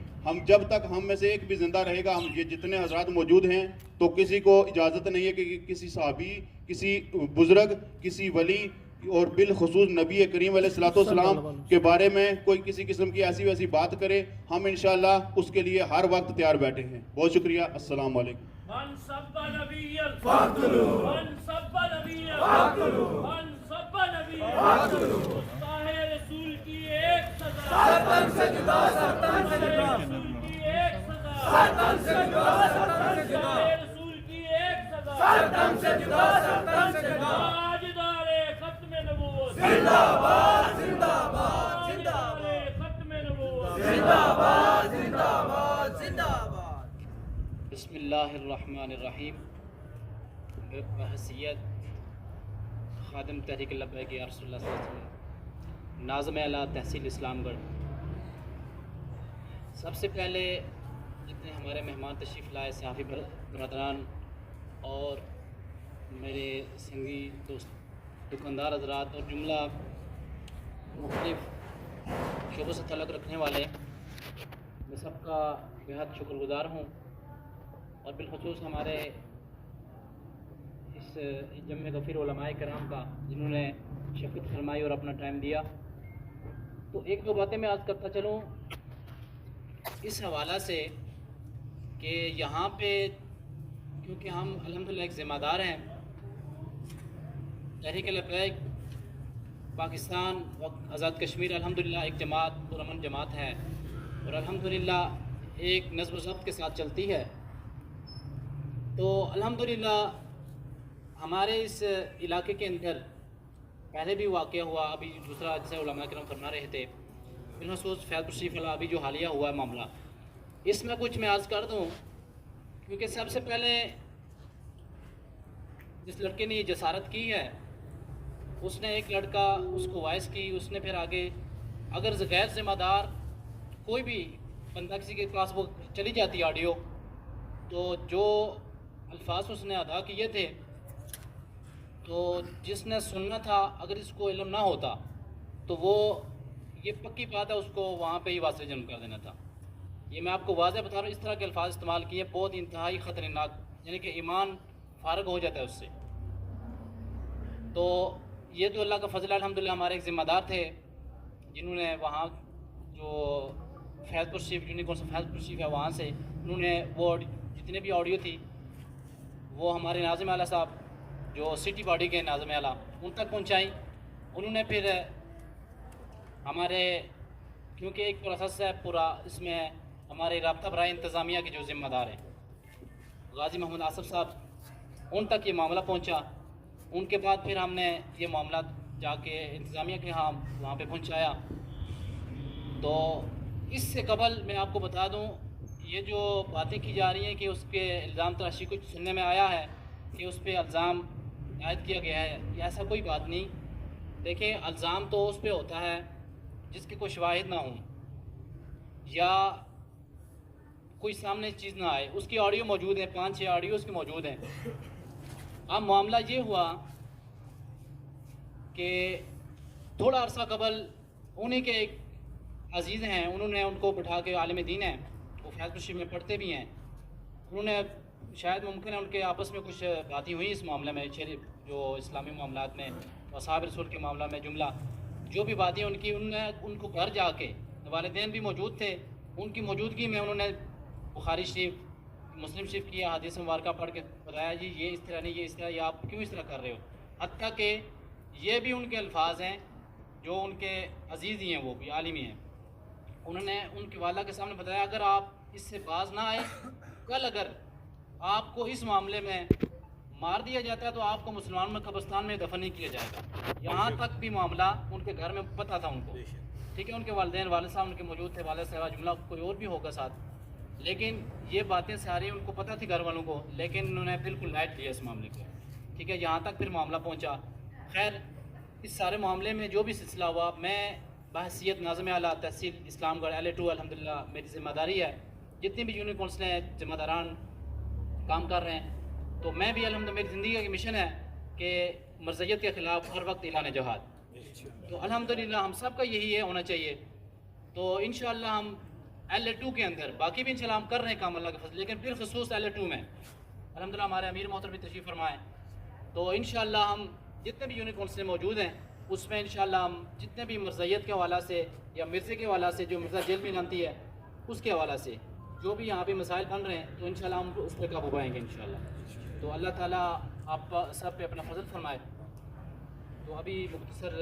جب تک ہم میں سے ایک بھی زندہ رہے گا، ہم یہ جتنے حضرات موجود ہیں تو کسی کو اجازت نہیں ہے کہ کسی صحابی، کسی بزرگ، کسی ولی اور بالخصوص نبی کریم علیہ الصلوۃ والسلام کے بارے میں کوئی کسی قسم کی ایسی ویسی بات کرے۔ ہم انشاءاللہ اس کے لیے ہر وقت تیار بیٹھے ہیں۔ بہت شکریہ، السلام علیکم۔ من سب نبیًا فاقتلوہ، من سب نبیًا فاقتلوہ، من سب نبیًا فاقتلوہ۔ گستاخ رسول کی ایک سزا، سرطن سے جدا، سرطن سے جدا، رسول کی ایک سزا، سرطن سے جدا، سرطن سے جدا، رسول کی ایک سزا، سرطن سے جدا، سرطن سے جدا۔ تاجدار ختم نبوت زندہ باد، زندہ باد، زندہ باد، ختم نبوت زندہ باد، زندہ باد، زندہ باد۔ بسم اللہ الرحمن الرحیم۔ بحیثیت خادم تحریک لبیک یا رسول اللہ صلی اللہ علیہ وسلم، ناظم اعلیٰ تحصیل اسلام گڑھ، سب سے پہلے جتنے ہمارے مہمان تشریف لائے صحافی برادران اور میرے سنگی دوست دکاندار حضرات اور جملہ مختلف شعبوں سے تعلق رکھنے والے، میں سب کا بہت شکر گزار ہوں، اور بالخصوص ہمارے اس جمع غفیر علماء کرام کا جنہوں نے شفقت فرمائی اور اپنا ٹائم دیا۔ تو ایک دو باتیں میں عرض کرتا چلوں اس حوالہ سے کہ یہاں پہ کیونکہ ہم الحمدللہ ایک ذمہ دار ہیں، تحریک لبیک پاکستان آزاد کشمیر الحمدللہ ایک جماعت پرامن جماعت ہے، اور الحمدللہ ایک نظم و ضبط کے ساتھ چلتی ہے۔ تو الحمدللہ ہمارے اس علاقے کے اندر پہلے بھی واقعہ ہوا، ابھی دوسرا جیسے علماء کرام فرما رہے تھے، بالخصوص فیض شریف اللہ ابھی جو حالیہ ہوا ہے معاملہ، اس میں کچھ میں عرض کر دوں، کیونکہ سب سے پہلے جس لڑکے نے یہ جسارت کی ہے اس نے ایک لڑکا اس کو وائس کی، اس نے پھر آگے اگر غیر ذمہ دار کوئی بھی بندہ کسی کے پاس وہ چلی جاتی آڈیو، تو جو الفاظ اس نے ادا کیے تھے تو جس نے سننا تھا اگر اس کو علم نہ ہوتا تو وہ یہ پکی بات ہے اس کو وہاں پہ ہی واسطے جنم کر دینا تھا. یہ میں آپ کو واضح بتا رہا ہوں، اس طرح کے الفاظ استعمال کیے بہت انتہائی خطرناک، یعنی کہ ایمان فارغ ہو جاتا ہے اس سے. تو یہ تو اللہ کا فضل ہے. الحمدللہ ہمارے ایک ذمہ دار تھے جنہوں نے وہاں جو فیض پور شریف یونیکورن سے فیض پور شریف ہے وہاں سے انہوں نے وہ جتنے بھی آڈیو تھی وہ ہمارے ناظم اعلیٰ صاحب جو سٹی باڈی کے ناظم اعلیٰ ان تک پہنچائی. انہوں نے پھر ہمارے کیونکہ ایک پروسیس ہے پورا، اس میں ہمارے رابطہ برائے انتظامیہ کے جو ذمہ دار ہیں غازی محمد آصف صاحب، ان تک یہ معاملہ پہنچا. ان کے بعد پھر ہم نے یہ معاملہ جا کے انتظامیہ کے ہاں وہاں پہ پہنچایا. تو اس سے قبل میں آپ کو بتا دوں یہ جو باتیں کی جا رہی ہیں کہ اس کے الزام تراشی کچھ سننے میں آیا ہے کہ اس پہ الزام عائد کیا گیا ہے، ایسا کوئی بات نہیں. دیکھیں الزام تو اس پہ ہوتا ہے جس کے کوئی شواہد نہ ہوں یا کوئی سامنے چیز نہ آئے. اس کی آڈیو موجود ہیں، 5-6 آڈیو اس کی موجود ہیں. اب معاملہ یہ ہوا کہ تھوڑا عرصہ قبل انہیں کے ایک عزیز ہیں، انہوں نے ان کو بٹھا کے، عالم دین ہیں وہ فیض پور شریف میں پڑھتے بھی ہیں، انہوں نے شاید ممکن ہے ان کے آپس میں کچھ باتیں ہوئی اس معاملے میں، جو اسلامی معاملات میں اصحاب رسول کے معاملہ میں جملہ جو بھی باتیں ان کی، انہوں نے ان کو گھر جا کے، والدین بھی موجود تھے، ان کی موجودگی میں انہوں نے بخاری شریف مسلم شریف کی احادیث مبارکہ پڑھ کے بتایا جی یہ اس طرح نہیں، یہ اس طرح، یہ آپ کیوں اس طرح کر رہے ہو. حتیٰ کہ یہ بھی ان کے الفاظ ہیں جو ان کے عزیز ہی ہیں، وہ بھی عالمی ہیں. انہوں نے ان کی والدہ کے سامنے بتایا اگر آپ اس سے باز نہ آئے، کل اگر آپ کو اس معاملے میں مار دیا جاتا ہے تو آپ کو مسلمان میں قبرستان میں دفن نہیں کیا جائے گا. یہاں تک بھی معاملہ ان کے گھر میں پتہ تھا ان کو، ٹھیک ہے. ان کے والدین، والد صاحب ان کے موجود تھے، والد صاحب جملہ کوئی اور بھی ہوگا ساتھ، لیکن یہ باتیں ساری ان کو پتہ تھی گھر والوں کو، لیکن انہوں نے بالکل لائٹ لیا اس معاملے کو، ٹھیک ہے. یہاں تک پھر معاملہ پہنچا. خیر اس سارے معاملے میں جو بھی سلسلہ ہوا، میں بحیثیت ناظم اعلیٰ تحصیل اسلام گڑھ LA2 الحمدللہ میری ذمہ داری ہے، جتنی بھی یونین کونسلیں ذمہ داران کام کر رہے ہیں، تو میں بھی الحمدللہ میری زندگی کا مشن ہے کہ مرزیت کے خلاف ہر وقت اعلان جہاد. تو الحمدللہ ہم سب کا یہی ہے، ہونا چاہیے. تو انشاءاللہ ہم LA2 کے اندر باقی بھی انشاءاللہ ہم کر رہے ہیں کام اللہ کے فضل، لیکن بالخصوص LA2 میں الحمدللہ ہمارے امیر محترم بھی تشریف فرمائیں. تو انشاءاللہ ہم جتنے بھی یونین کونسلیں موجود ہیں اس میں انشاءاللہ ہم جتنے بھی مرزیت کے حوالہ سے یا مرزے کے حوالہ سے، جو مرزا جیل میں جانتی ہے اس کے حوالہ سے جو بھی یہاں پہ مسائل بن رہے ہیں، تو انشاءاللہ ہم اس پہ قابو پائیں گے انشاءاللہ. تو اللہ تعالیٰ آپ سب پہ اپنا فضل فرمائے. تو ابھی مختصر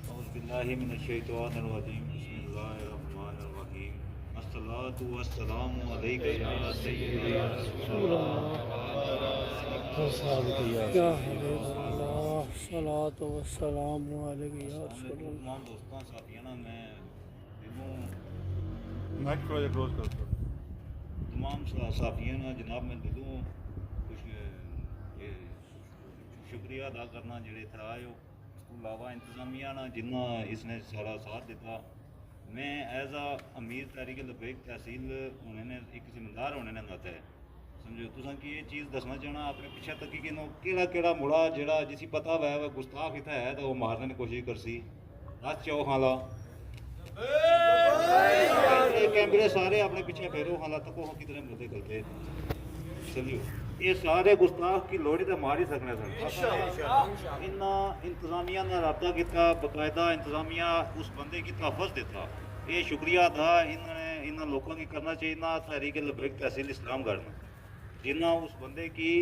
اعوذ باللہ من الشیطان الرجیم، بسم اللہ الرحمن الرحیم. الصلاۃ والسلام علیک یا سیدی یا رسول صلاۃ والسلام علیک یا رسول اللہ. تمام دوستاں ساتھیاں میں دلوں تمام صحافیوں جناب میں دلوں کچھ شکریہ ادا کرنا جڑے اتھے آئے ہو. اس کو علاوہ انتظامیہ نا جنہ اس نے سارا ساتھ دیتا. میں ایز اے امیر تحریک لبیک تحصیل ہونے نے ایک ذمہ دار ہونے نے ناتا ہے سمجھو تساں کی یہ چیز دسنا چاہنا اپنے پیچھے تک کہ کیڑا مڑا جڑا جسی پتہ ہوا ہے وہ گستاخ اتنا ہے تو وہ مارنے کی کوشش کرسی. رات چاؤ خالا کیمرے سارے اپنے پیچھے پھیرو خالا تک وہ کتنے مردے کرتے سمجھو. یہ سارے گستاخ کی لوڑی تو مار ہی سکنے سن. انتظامیہ نے رابطہ کیا، باقاعدہ انتظامیہ اس بندے کی تحفظ دیتا. یہ شکریہ تھا انہوں لوگوں کی کرنا چاہیے نہ تحریک لبیک تحصیل اسلام گڑھ میں جنہ اس بندے کی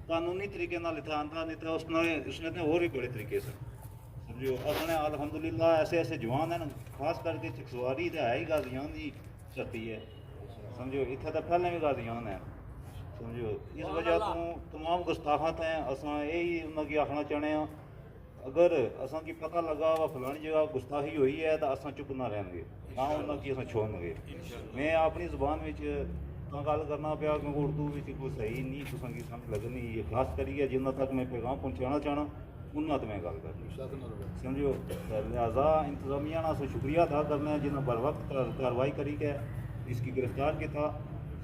قانونی طریقے نال اتنا آتا نہیں تھا. اس نے اور بھی بڑے طریقے سے سمجھو. اپنے الحمدللہ ایسے ایسے جوان ہیں، خاص کر کے چکسواری تو ہے ہی غازیان کی سرتی ہے سمجھو. اتنے تو پہلے بھی غازیان ہیں سمجھو. اس وجہ تو تمام گستاخات ہیں. اساں یہی انہوں کی آخنا چاہنے ہیں اگر اساں کی پتہ لگا وہ فلانی جگہ گستاخی ہوئی ہے تو اساں چپ نہ رہن گے، نہ انہوں کی اساں چھوڑن گے. میں اپنی زبان میں گل کرنا پیا کیونکہ اردو کوئی صحیح نہیں تساں کی سمجھ لگنی. یہ خاص کریے جنہ تک میں پیغام پہنچانا چاہنا انہوں تو میں گل کرنی سمجھو. لہٰذا انتظامیہ سے شکریہ ادا کرنا ہے جنہیں بر وقت کارروائی کری ہے، اس کی گرفتار کیا تھا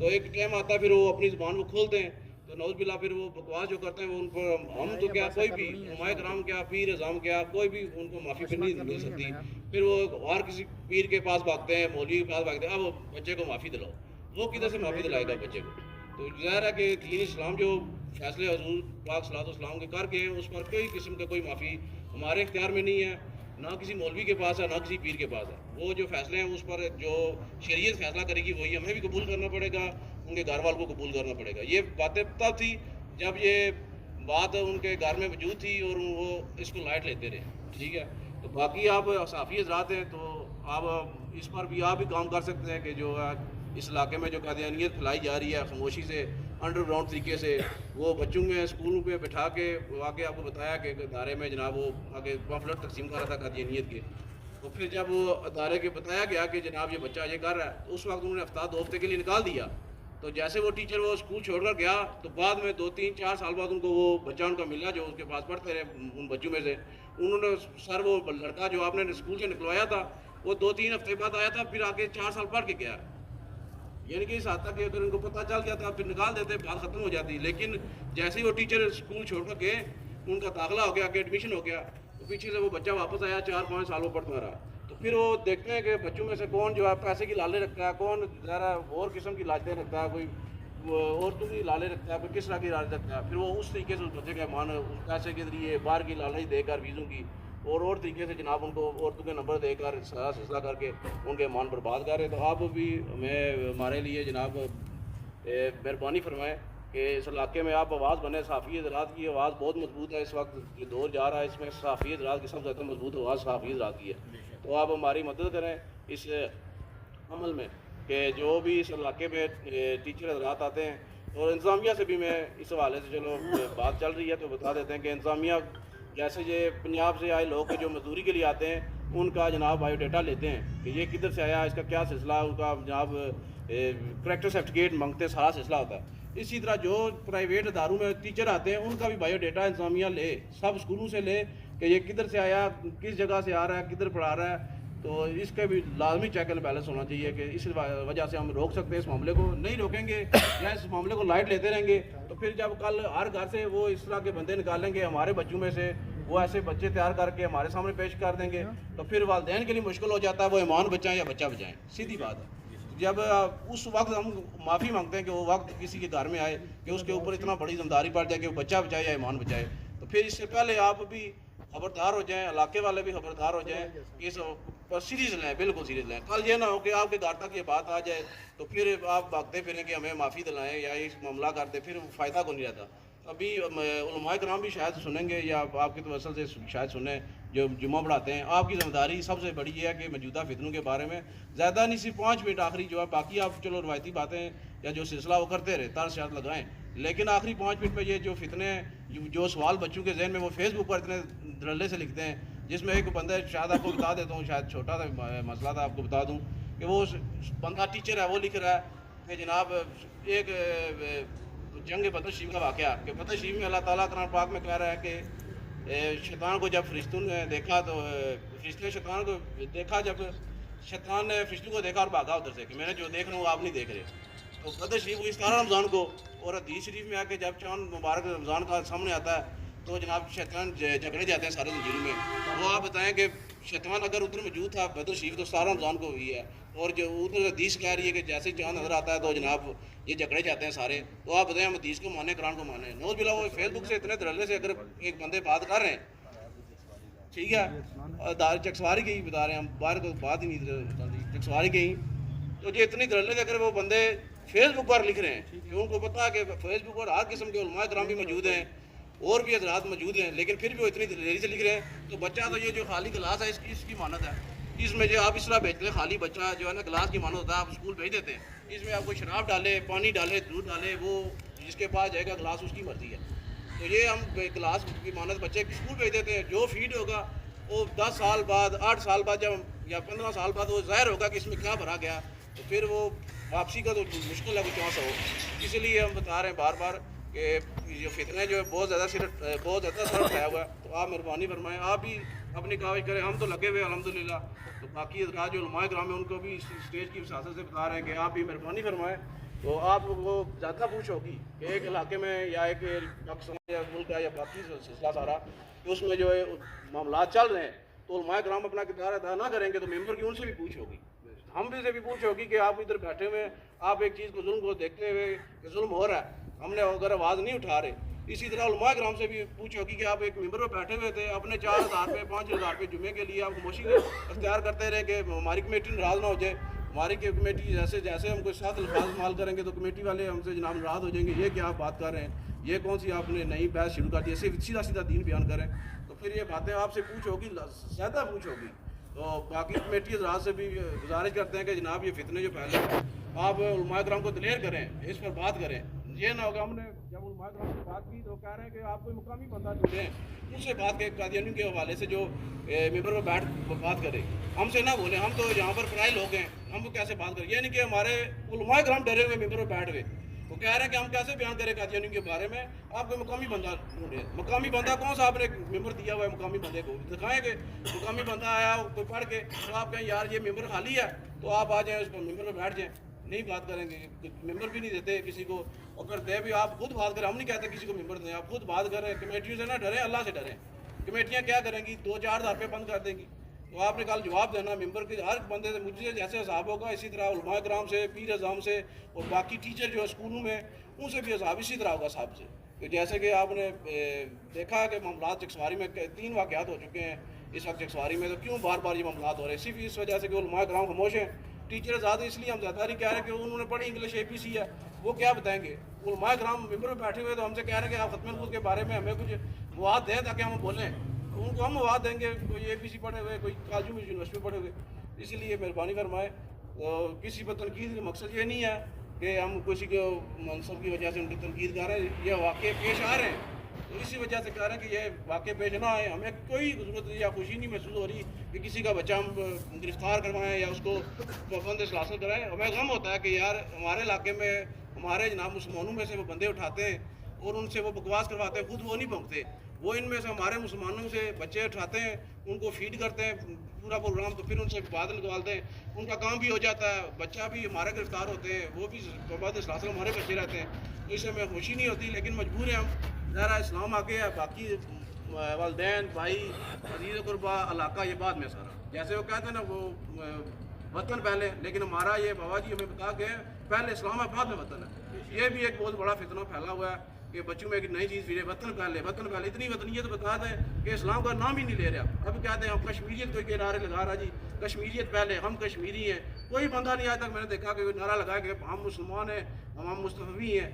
تو ایک ٹائم آتا ہے پھر وہ اپنی زبان کو کھولتے ہیں تو نعوذ باللہ پھر وہ بکواس جو کرتے ہیں وہ ان پر ہم تو کیا کوئی بھی علماء کرام کیا پیر اعظام کیا کوئی بھی ان کو معافی پھر نہیں مل سکتی. پھر وہ اور کسی پیر کے پاس بھاگتے ہیں, مولوی کے پاس بھاگتے ہیں, اب بچے کو معافی دلاؤ. وہ کدھر سے معافی دلائے گا بچے کو؟ تو ظاہر ہے کہ دین اسلام جو فیصلے حضور پاک صلی اللہ علیہ وسلم کے کر کے ہیں اس پر کوئی قسم کا کوئی معافی ہمارے اختیار میں نہیں ہے, نہ کسی مولوی کے پاس ہے نہ کسی پیر کے پاس ہے. وہ جو فیصلے ہیں اس پر جو شریعت فیصلہ کرے گی وہی ہمیں بھی قبول کرنا پڑے گا, ان کے گھر والوں کو قبول کرنا پڑے گا. یہ باتیں تب تھی جب یہ بات ان کے گھر میں موجود تھی اور وہ اس کو لائٹ لیتے رہے. ٹھیک ہے, تو باقی آپ صحافی حضرات ہیں تو آپ اس پر بھی آپ بھی کام کر سکتے ہیں کہ جو اس علاقے میں جو قادیانیت پھیلائی جا رہی ہے خاموشی سے انڈر گراؤنڈ طریقے سے, وہ بچوں میں اسکولوں پہ بٹھا کے واقعی آپ کو بتایا کہ ادارے میں جناب وہ آگے پمفلٹ تقسیم کر رہا تھا قادیانیت کے. تو پھر جب وہ ادارے کے بتایا گیا کہ جناب یہ بچہ یہ کر رہا ہے تو اس وقت انہوں نے ہفتہ 2 ہفتے کے لیے نکال دیا. تو جیسے وہ ٹیچر وہ اسکول چھوڑ کر گیا تو بعد میں 2-3-4 سال بعد ان کو وہ بچہ ان کا ملا جو اس کے پاس پڑھتے رہے ان بچوں میں سے. انہوں نے سر وہ لڑکا جو آپ نے اسکول سے نکلوایا تھا وہ 2-3 ہفتے بعد آیا تھا, پھر آگے 4 سال پڑھ کے گیا. یعنی کہ اس حد تک کہ اگر ان کو پتہ چل گیا تھا پھر نکال دیتے, بات ختم ہو جاتی. لیکن جیسے ہی وہ ٹیچر اسکول چھوڑ کر گئے ان کا داخلہ ہو گیا کہ ایڈمیشن ہو گیا تو پیچھے سے وہ بچہ واپس آیا 4-5 سال وہ پڑھتا رہا. تو پھر وہ دیکھتے ہیں کہ بچوں میں سے کون جو ہے پیسے کی لالے رکھتا ہے, کون ذرا اور قسم کی لاجتیں رکھتا ہے, کوئی عورتوں کی لالے رکھتا ہے, کوئی کس طرح کی لالے رکھتا ہے. پھر وہ اس طریقے سے اس بچے کا مان پیسے کے ذریعے باہر کی لالچ دے کر ویزوں کی اور طریقے سے جناب ان کو عورتوں کے نمبر دے کر سارا سلسلہ کر کے ان کے ایمان برباد کر رہے. تو آپ بھی ہمارے لیے جناب مہربانی فرمائیں کہ اس علاقے میں آپ آواز بنے. صحافی حضرات کی آواز بہت مضبوط ہے, اس وقت جو دور جا رہا ہے اس میں صحافی حضرات کی سب سے زیادہ مضبوط آواز صحافی حضرات کی ہے. تو آپ ہماری مدد کریں اس عمل میں کہ جو بھی اس علاقے میں ٹیچر حضرات آتے ہیں, اور انتظامیہ سے بھی میں اس حوالے سے چلو بات چل رہی ہے تو بتا دیتے ہیں کہ انتظامیہ جیسے یہ پنجاب سے آئے لوگ جو مزدوری کے لیے آتے ہیں ان کا جناب بایو ڈیٹا لیتے ہیں کہ یہ کدھر سے آیا, اس کا کیا سلسلہ, ان کا جناب کریکٹر سرٹیفکیٹ مانگتے ہیں, سارا سلسلہ ہوتا ہے. اسی طرح جو پرائیویٹ اداروں میں ٹیچر آتے ہیں ان کا بھی بایو ڈیٹا انتظامیہ لے, سب اسکولوں سے لے کہ یہ کدھر سے آیا, کس جگہ سے آ رہا ہے, کدھر پڑھا رہا ہے. تو اس کا بھی لازمی چیک اینڈ بیلنس ہونا چاہیے کہ اس وجہ سے ہم روک سکتے ہیں اس معاملے کو. نہیں روکیں گے یا اس معاملے کو لائٹ لیتے رہیں گے تو پھر جب کل ہر گھر سے وہ اس طرح کے بندے نکالیں گے ہمارے بچوں میں سے, وہ ایسے بچے تیار کر کے ہمارے سامنے پیش کر دیں گے تو پھر والدین کے لیے مشکل ہو جاتا ہے وہ ایمان بچائیں یا بچہ بچائیں. سیدھی بات ہے. جب اس وقت ہم معافی مانگتے ہیں کہ وہ وقت کسی کے گھر میں آئے کہ اس کے اوپر اتنا بڑی ذمہ داری پڑ جائے کہ وہ بچہ بچائے یا ایمان بچائے, تو پھر اس سے پہلے آپ بھی خبردار ہو جائیں, علاقے والے بھی خبردار ہو جائیں کہ اس پر سیریز لیں, بالکل سیریز لیں. کل یہ نہ ہو کہ آپ کے گھر تک یہ بات آ جائے تو پھر آپ بھاگتے پھریں کہ ہمیں معافی دلائیں یا اس معاملہ کرتے, پھر فائدہ کو نہیں رہتا. ابھی علماء کرام بھی شاید سنیں گے یا آپ کے توسل سے شاید سنیں جو جمعہ پڑھاتے ہیں. آپ کی ذمہ داری سب سے بڑی یہ ہے کہ موجودہ فتنوں کے بارے میں زیادہ نہیں, صرف 5 منٹ آخری جو ہے, باقی آپ چلو روایتی باتیں یا جو سلسلہ وہ کرتے رہے طرز شاید لگائیں, لیکن آخری 5 منٹ پہ یہ جو فتنے ہیں, جو سوال بچوں کے ذہن میں وہ فیس بک پر اتنے دھڑلے سے لکھتے ہیں, جس میں ایک بندہ شاید آپ کو بتا دیتا ہوں, شاید چھوٹا سا مسئلہ تھا آپ کو بتا دوں کہ وہ بندہ ٹیچر ہے, وہ لکھ رہا ہے کہ جناب ایک جنگ بدر شریف کا واقعہ کہ بدر شریف میں اللہ تعالیٰ قرآن پاک میں کہہ رہا ہے کہ شیطان کو جب فرشتوں نے دیکھا تو فرشتے نے شیطان کو دیکھا, جب شیطان نے فرشتوں کو دیکھا اور بھاگا ادھر سے کہ میں نے جو دیکھ رہا ہوں آپ نہیں دیکھ رہے. تو بدر شریف کو 17 رمضان کو, اور حدیث شریف میں آ کے جب چاند مبارک رمضان کا سامنے آتا ہے تو جناب شیطان جھگڑے جاتے ہیں سارے زنجیروں میں. وہ آپ بتائیں کہ شیطان اگر ادھر موجود تھا بدر شریف تو 17 رمضان کو ہوئی ہے, اور جو ادھر حدیث کہہ رہی ہے کہ جیسے چاند نظر آتا ہے تو جناب یہ جھگڑے جاتے ہیں سارے. تو آپ بتائیں ہم حدیث کو مانیں قرآن کو مانیں؟ نوز بلا وہ فیس بک سے اتنے دھڑلے سے اگر ایک بندے بات کر رہے ہیں, ٹھیک ہے, چکسواری کی بتا رہے ہیں ہم, باہر کو بات ہی نہیں چکسواری کی, تو یہ اتنی دھڑلے سے اگر وہ بندے فیس بک پر لکھ رہے ہیں کہ ان کو پتا ہے کہ فیس بک پر ہر قسم کے علماء کرام بھی موجود ہیں اور بھی حضرات موجود ہیں, لیکن پھر بھی وہ اتنی دلیری سے لکھ رہے ہیں. تو بچہ تو یہ جو خالی گلاس ہے اس کی مانت ہے, اس میں جو آپ اس طرح بیچتے ہیں خالی بچہ جو ہے نا گلاس کی مانت ہوتا ہے, آپ اسکول بھیج دیتے ہیں, اس میں آپ کو شراب ڈالے, پانی ڈالے, دودھ ڈالے, وہ جس کے پاس جائے گا گلاس اس کی مرضی ہے. تو یہ ہم گلاس کی مانت بچے اسکول بھیج دیتے ہیں, جو فیڈ ہوگا وہ 10 سال بعد 8 سال بعد جب یا 15 سال بعد وہ ظاہر ہوگا کہ اس میں کیا بھرا گیا, تو پھر وہ واپسی کا تو مشکل ہے, وہ چانس ہو. اسی لیے ہم بتا رہے ہیں بار بار کہ یہ فتنہ جو ہے بہت زیادہ سر اٹھایا ہوا ہے. تو آپ مہربانی فرمائیں, آپ بھی اپنی کاوش کریں, ہم تو لگے ہوئے الحمدللہ. تو باقی حضرات جو علماء کرام ہیں ان کو بھی اس اسٹیج کی وساطت سے بتا رہے ہیں کہ آپ بھی مہربانی فرمائیں تو آپ کو زیادہ پوچھ ہوگی کہ ایک علاقے میں یا ایک پاکستان یا ملک ہے یا باقی سلسلہ سارا کہ اس میں جو ہے معاملات چل رہے ہیں، تو علماء کرام اپنا کردار ادا نہ کریں گے تو ممبر کی ان سے بھی پوچھ ہوگی، ہم بھی سے بھی پوچھ ہوگی کہ آپ ادھر بیٹھے ہوئے آپ ایک چیز کو ظلم کو دیکھتے ہوئے کہ ظلم ہو رہا ہے، ہم نے اگر آواز نہیں اٹھا رہے. اسی طرح علماء کرام سے بھی پوچھ ہوگی کہ آپ ایک ممبر پہ بیٹھے ہوئے تھے، اپنے 4000 روپے 5000 روپے جمعے کے لیے آپ خاموشی اختیار کرتے رہے کہ ہماری کمیٹی ناراض نہ ہو جائے. ہماری کمیٹی جیسے ہم کوئی 7 الفاظ استعمال کریں گے تو کمیٹی والے ہم سے جناب ناراض ہو جائیں گے، یہ کیا آپ بات کر رہے ہیں، یہ کون سی آپ نے نئی بحث شروع کر دی، ایسے سیدھا دین بیان کریں. تو پھر یہ باتیں آپ سے پوچھ ہوگی، زیادہ پوچھ ہوگی. تو باقی کمیٹی حضرات سے بھی گزارش کرتے ہیں کہ جناب یہ فتنے جو پھیلے ہیں آپ علماء کرام کو دلیر کریں، اس پر بات کریں. یہ نہ ہوگا ہم نے جب علماء کرام سے بات کی تو کہہ رہے ہیں کہ آپ کوئی مقامی بندہ ڈھونڈیں ان سے بات کریں، قادیانیوں کے حوالے سے جو ممبر پر بیٹھ بات کرے، ہم سے نہ بولیں. ہم تو یہاں پر پرائے لوگ ہیں، ہم کو کیسے بات کریں؟ یہ نہیں کہ ہمارے علماء کرام ڈرے ہوئے ممبر پر بیٹھ ہوئے، وہ کہہ رہے ہیں کہ ہم کیسے بیان کریں قادیانیوں کے بارے میں. آپ کوئی مقامی بندہ ڈھونڈیں. مقامی بندہ کون سا آپ نے ممبر دیا ہوا ہے؟ مقامی بندے کو دکھائیں کہ مقامی بندہ آیا کوئی پڑھ کے تو آپ کہیں یار یہ ممبر خالی ہے تو آپ آ جائیں اس پر ممبر پہ بیٹھ جائیں. نہیں بات کریں گے، ممبر بھی نہیں دیتے کسی کو، اور پھر دے بھی آپ خود بات کریں. ہم نہیں کہتے کسی کو ممبر دیں، آپ خود بات کریں. کمیٹیوں سے نہ ڈریں، اللہ سے ڈریں. کمیٹیاں کیا کریں گی؟ 2-4 ہزار روپے بند کر دیں گی. تو آپ نے کل جواب دینا ممبر کے ہر بندے سے. مجھے جیسے حساب ہوگا اسی طرح علماء کرام سے، پیر اعظام سے اور باقی ٹیچر جو اسکولوں میں ان سے بھی حساب اسی طرح ہوگا صاحب سے. تو جیسے کہ آپ نے دیکھا کہ معاملات چکسواری میں 3 واقعات ہو چکے ہیں اس وقت چکسواری میں، تو کیوں بار بار یہ معاملات ہو رہے ہیں؟ صرف اس وجہ سے کہ علماء کرام خاموش ہیں. ٹیچر زیادہ اس لیے ہم زیادہ نہیں کہہ رہے کہ انہوں نے پڑھی انگلش APC ہے، وہ کیا بتائیں گے. علماء کرام ممبر میں بیٹھے ہوئے تو ہم سے کہہ رہے ہیں کہ آپ ختم القدس کے بارے میں ہمیں کچھ مواد دیں تاکہ ہم بولیں. ان کو ہم مواد دیں گے، کوئی APC پڑھے ہوئے، کوئی کاجو میں یونیورسٹی میں پڑھے ہوئے. اسی لیے مہربانی فرمائے. کسی پر تنقید کا مقصد یہ نہیں ہے کہ ہم کسی کو منصب کی وجہ سے ان کی تنقید کر رہے ہیں. یہ واقعے پیش آ رہے ہیں تو اسی وجہ سے کہہ رہے ہیں کہ یہ واقعے پیش نہ آئے. ہمیں کوئی ضرورت یا خوشی نہیں محسوس ہو رہی کہ کسی کا بچہ ہم گرفتار کروائیں یا اس کو پابند سلاسل کرائیں. ہمیں غم ہوتا ہے کہ یار ہمارے علاقے میں ہمارے جناب مسلمانوں میں سے وہ بندے اٹھاتے ہیں اور ان سے وہ بکواس کرواتے ہیں، خود وہ نہیں پہنچتے. وہ ان میں سے ہمارے مسلمانوں سے بچے اٹھاتے ہیں، ان کو فیڈ کرتے ہیں پورا پروگرام، تو پھر ان سے بات نکالتے ہیں. ان کا کام بھی ہو جاتا ہے، بچہ بھی ہمارے گرفتار ہوتے ہیں، وہ بھی پابند سلاسل ہمارے بچے رہتے ہیں. تو اس سے ہمیں خوشی نہیں ہوتی، لیکن مجبور ہیں ہم. ظاہر اسلام آگے ہے، باقی والدین بھائی عزیز قربا علاقہ یہ بعد میں سارا. جیسے وہ کہتے ہیں نا وہ وطن پہلے، لیکن ہمارا یہ بابا جی ہمیں بتا کے پہلے اسلام ہے بعد میں وطن ہے. یہ بھی ایک بہت بڑا فتنہ پھیلا ہوا ہے کہ بچوں میں ایک نئی چیز پھر وطن پہلے وطن پہلے. اتنی وطنیت بتا دیں کہ اسلام کا نام ہی نہیں لے رہا. اب کہتے ہیں ہم کشمیریت کو نعرے لگا رہا جی کشمیریت پہلے، ہم کشمیری ہیں. کوئی بندہ نہیں آج تک میں نے دیکھا کہ نعرہ لگایا کہ ہم مسلمان ہیں، ہم مصطفی ہیں،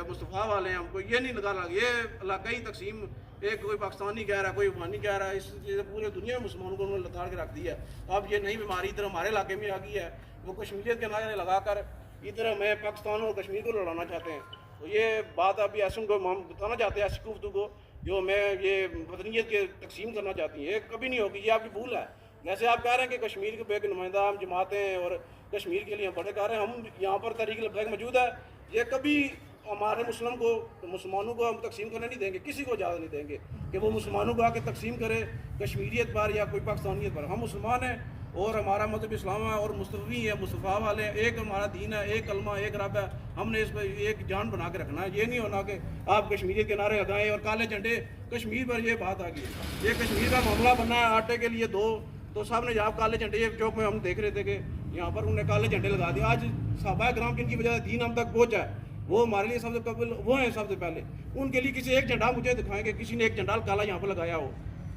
مصطفیٰ والے ہیں. ہم کو یہ نہیں لگا. یہ علاقائی تقسیم ایک کوئی پاکستانی کہہ رہا ہے، کوئی افغانی کہہ رہا ہے، اس پورے دنیا میں مسلمانوں کو انہوں نے لتاڑ کے رکھ دیا. اب یہ نئی بیماری ادھر ہمارے علاقے میں آ گئی ہے. وہ کشمیریت کے نعرے لگا کر ادھر ہمیں پاکستان اور کشمیر کو لڑانا چاہتے ہیں. تو یہ بات ابھی ایسے کو ہم بتانا چاہتے ہیں ایسی گفتگو کو جو میں یہ وطنیت کے تقسیم کرنا چاہتی ہیں، یہ کبھی نہیں ہوگی. یہ آپ کی بھول ہے. جیسے آپ کہہ رہے ہیں کہ کشمیر کے ایک نمائندہ ہم جماعتیں ہیں اور کشمیر کے لیے ہم بڑے کہہ رہے ہیں، ہم یہاں پر تحریک لبیک موجود ہے. یہ کبھی ہمارے مسلمانوں کو ہم تقسیم کرنے نہیں دیں گے. کسی کو اجازت نہیں دیں گے کہ وہ مسلمانوں کو آ کے تقسیم کرے کشمیریت پر یا کوئی پاکستانیت پر. ہم مسلمان ہیں اور ہمارا مذہب اسلام ہے اور مصطفی ہے، مصطفیٰ والے ہیں. ایک ہمارا دین ہے، ایک کلمہ، ایک رب ہے. ہم نے اس پہ ایک جان بنا کے رکھنا ہے. یہ نہیں ہونا کہ آپ کشمیریت کے نعرے لگائیں اور کالے جھنڈے کشمیر پر. یہ بات آ گئی. یہ کشمیر کا معاملہ بنا ہے آٹے کے لیے 2 تو سب نے جہاں کالے جھنڈے ایک چوک میں ہم دیکھ رہے تھے کہ یہاں پر انہوں نے کالے جھنڈے لگا دیے. آج صحابہ کرام جن کی وجہ سے دین ہم تک پہنچا ہے وہ ہمارے لیے سب سے قبل وہ ہیں سب سے پہلے. ان کے لیے کسی ایک جھنڈا مجھے دکھائیں کہ کسی نے ایک جھنڈا کالا یہاں پر لگایا ہو.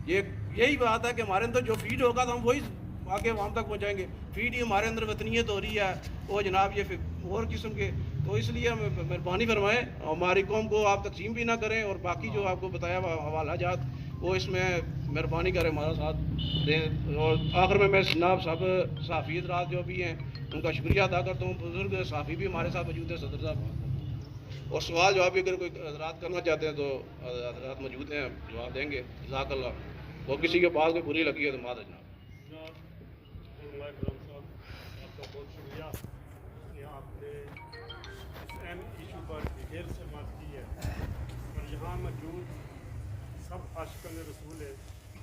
یہی بات ہے کہ ہمارے اندر جو فیڈ ہوگا تو ہم وہی آگے وہاں تک پہنچائیں گے. فیڈ ہی ہمارے اندر وطنیت ہو رہی ہے وہ جناب یہ اور قسم کے. تو اس لیے ہمیں مہربانی فرمائیں ہماری قوم کو آپ تقسیم بھی نہ کریں اور باقی جو آپ کو بتایا حوالہ جات وہ اس میں مہربانی کریں ہمارا ساتھ دیں. اور آخر میں جناب صاحب صحافی حضرات جو بھی ہیں ان کا شکریہ ادا کرتا ہوں. بزرگ صحافی بھی ہمارے ساتھ موجود ہیں، صدر صاحب، اور سوال جواب بھی اگر کوئی حضرات کرنا چاہتے ہیں تو حضرات موجود ہیں، جواب دیں گے. جزاک اللہ. اور کسی کے پاس کوئی بری لگی ہے تو معذرت جناب. علماء کرام صاحب آپ کا بہت شکریہ کہ آپ نے اس اہم ایشو پر ڈیٹیل سے بات کی ہے. اور یہاں موجود سب عاشقان رسول ہیں،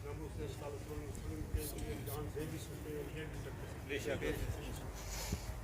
ہم اس نے صلی اللہ علیہ وسلم کے لیے جان دے بھی سکتے ہیں، یہ بھی سکتے ہیں.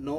9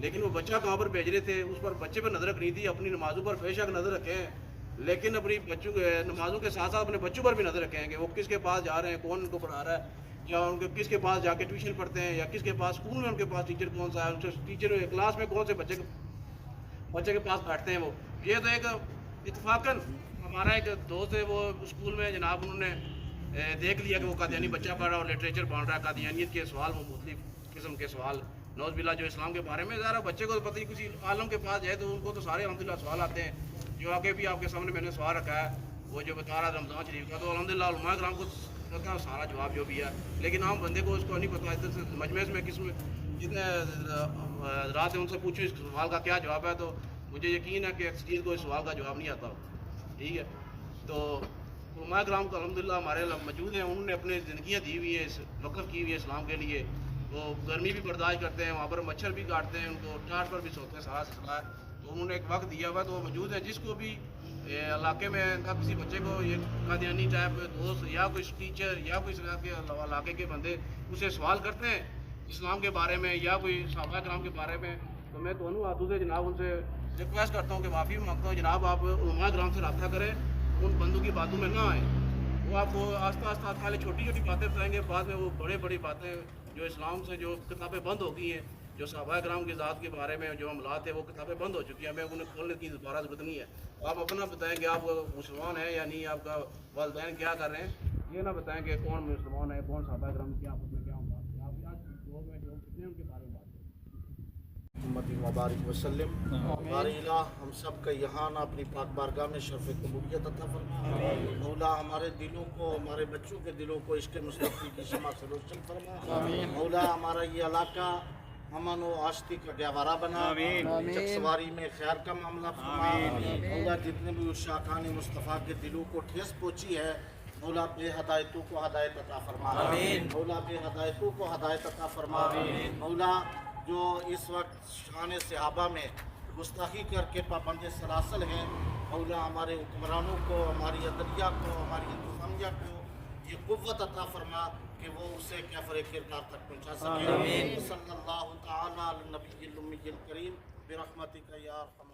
لیکن وہ بچہ کہاں پر بھیج رہے تھے، اس پر بچے پر نظر رکھنی تھی. اپنی نمازوں پر بے شک نظر رکھیں، لیکن اپنی بچوں کے نمازوں کے ساتھ ساتھ اپنے بچوں پر بھی نظر رکھیں کہ وہ کس کے پاس جا رہے ہیں، کون ان کو پڑھا رہا ہے، یا ان کے کس کے پاس جا کے ٹیوشن پڑھتے ہیں، یا کس کے پاس اسکول میں ان کے پاس ٹیچر کون سا ہے، ان سے ٹیچر کلاس میں کون سے بچے کے پاس بیٹھتے ہیں. وہ یہ تو ایک اتفاقاً ہمارا ایک دوست ہے، وہ اسکول میں جناب انہوں نے دیکھ لیا کہ وہ قادیانی بچہ پڑھ رہا ہے اور لٹریچر پڑھ رہا ہے، قادیانیت کے سوال، وہ مختلف قسم کے سوال نوز باللہ جو اسلام کے بارے میں. ذرا بچے کو پتہ ہی کسی عالم کے پاس جائے تو ان کو تو سارے الحمدللہ سوال آتے ہیں. جو آگے بھی آپ کے سامنے میں نے سوال رکھا ہے وہ جو بتا رہا رمضان شریف کا، تو الحمدللہ علماء کرام کو رکھا سارا جواب جو بھی ہے، لیکن عام بندے کو اس کو نہیں پتہ. ادھر سے مجمع میں کس میں جتنے رات ہیں ان سے پوچھو اس سوال کا کیا جواب ہے، تو مجھے یقین ہے کہ اکثریت کو اس سوال کا جواب نہیں آتا. ٹھیک ہے، تو علماء کرام کو الحمدللہ ہمارے موجود ہیں، انہوں نے اپنی زندگیاں دی ہوئی ہے، وقف کی ہوئی ہے اسلام کے لیے. وہ گرمی بھی برداشت کرتے ہیں، وہاں پر مچھر بھی کاٹتے ہیں، ان کو ٹاٹ پر بھی سوتے ہیں، سارا سلسلہ ہے. تو انہوں نے ایک وقت دیا ہوا ہے، تو وہ موجود ہیں. جس کو بھی علاقے میں کا کسی بچے کو یہ قادیانی ٹائپ دوست یا کوئی ٹیچر یا کوئی علاقے کے بندے اسے سوال کرتے ہیں اسلام کے بارے میں یا کوئی صحابہ کرام کے بارے میں، تو میں دونوں ہاتھوں سے جناب ان سے ریکویسٹ کرتا ہوں کہ معافی مانگتا ہوں، جناب آپ علماء کرام سے رابطہ کریں، ان بندوں کی باتوں میں نہ آئیں. وہ آپ کو آہستہ آہستہ پہلے چھوٹی چھوٹی باتیں بتائیں گے، بعد میں وہ بڑی باتیں جو اسلام سے جو کتابیں بند ہو گئی ہیں، جو صحابہ کرام کی ذات کے بارے میں جو معاملات ہیں وہ کتابیں بند ہو چکی ہیں، ہمیں انہیں کھولنے کی دوبارہ ضرورت نہیں ہے. آپ اپنا بتائیں کہ آپ مسلمان ہیں یا نہیں، آپ کا والدین کیا کر رہے ہیں، یہ نہ بتائیں کہ کون مسلمان ہے، کون صحابہ کرام کی آپس میں کیا ہوتا ہے. آپ آج لوگ میں جو کتنے ان کے بارے میں بات کریں. محمد مبارک وسلم. ہمارے الہ ہم سب کا یہاں نہ اپنی پاک بارگاہ میں شرف قبولیت عطا فرما. مولا ہمارے دلوں کو، ہمارے بچوں کے دلوں کو عشق مصطفی کی شمع سے روشن فرما. مولا ہمارا یہ علاقہ امن و آشتی کا گہوارہ بنا. چک سواری میں خیر کا معاملہ فرما. مولا جتنے بھی عشاقان مصطفیٰ کے دلوں کو ٹھیس پہنچی ہے، مولا بے ہدایتوں کو ہدایت عطا فرما. مولا بے ہدایتوں کو ہدایت عطا فرما. مولا جو اس وقت شان صحابہ میں گستاخی کر کے پابند سلاسل ہیں، مولا ہمارے حکمرانوں کو، ہماری عدلیہ کو، ہماری انتظامیہ کو یہ قوت عطا فرما کہ وہ اسے کیفر کردار تک پہنچا سکے. صلی اللہ تعالیٰ علی النبی الامی الکریم برحمتک یا ارحم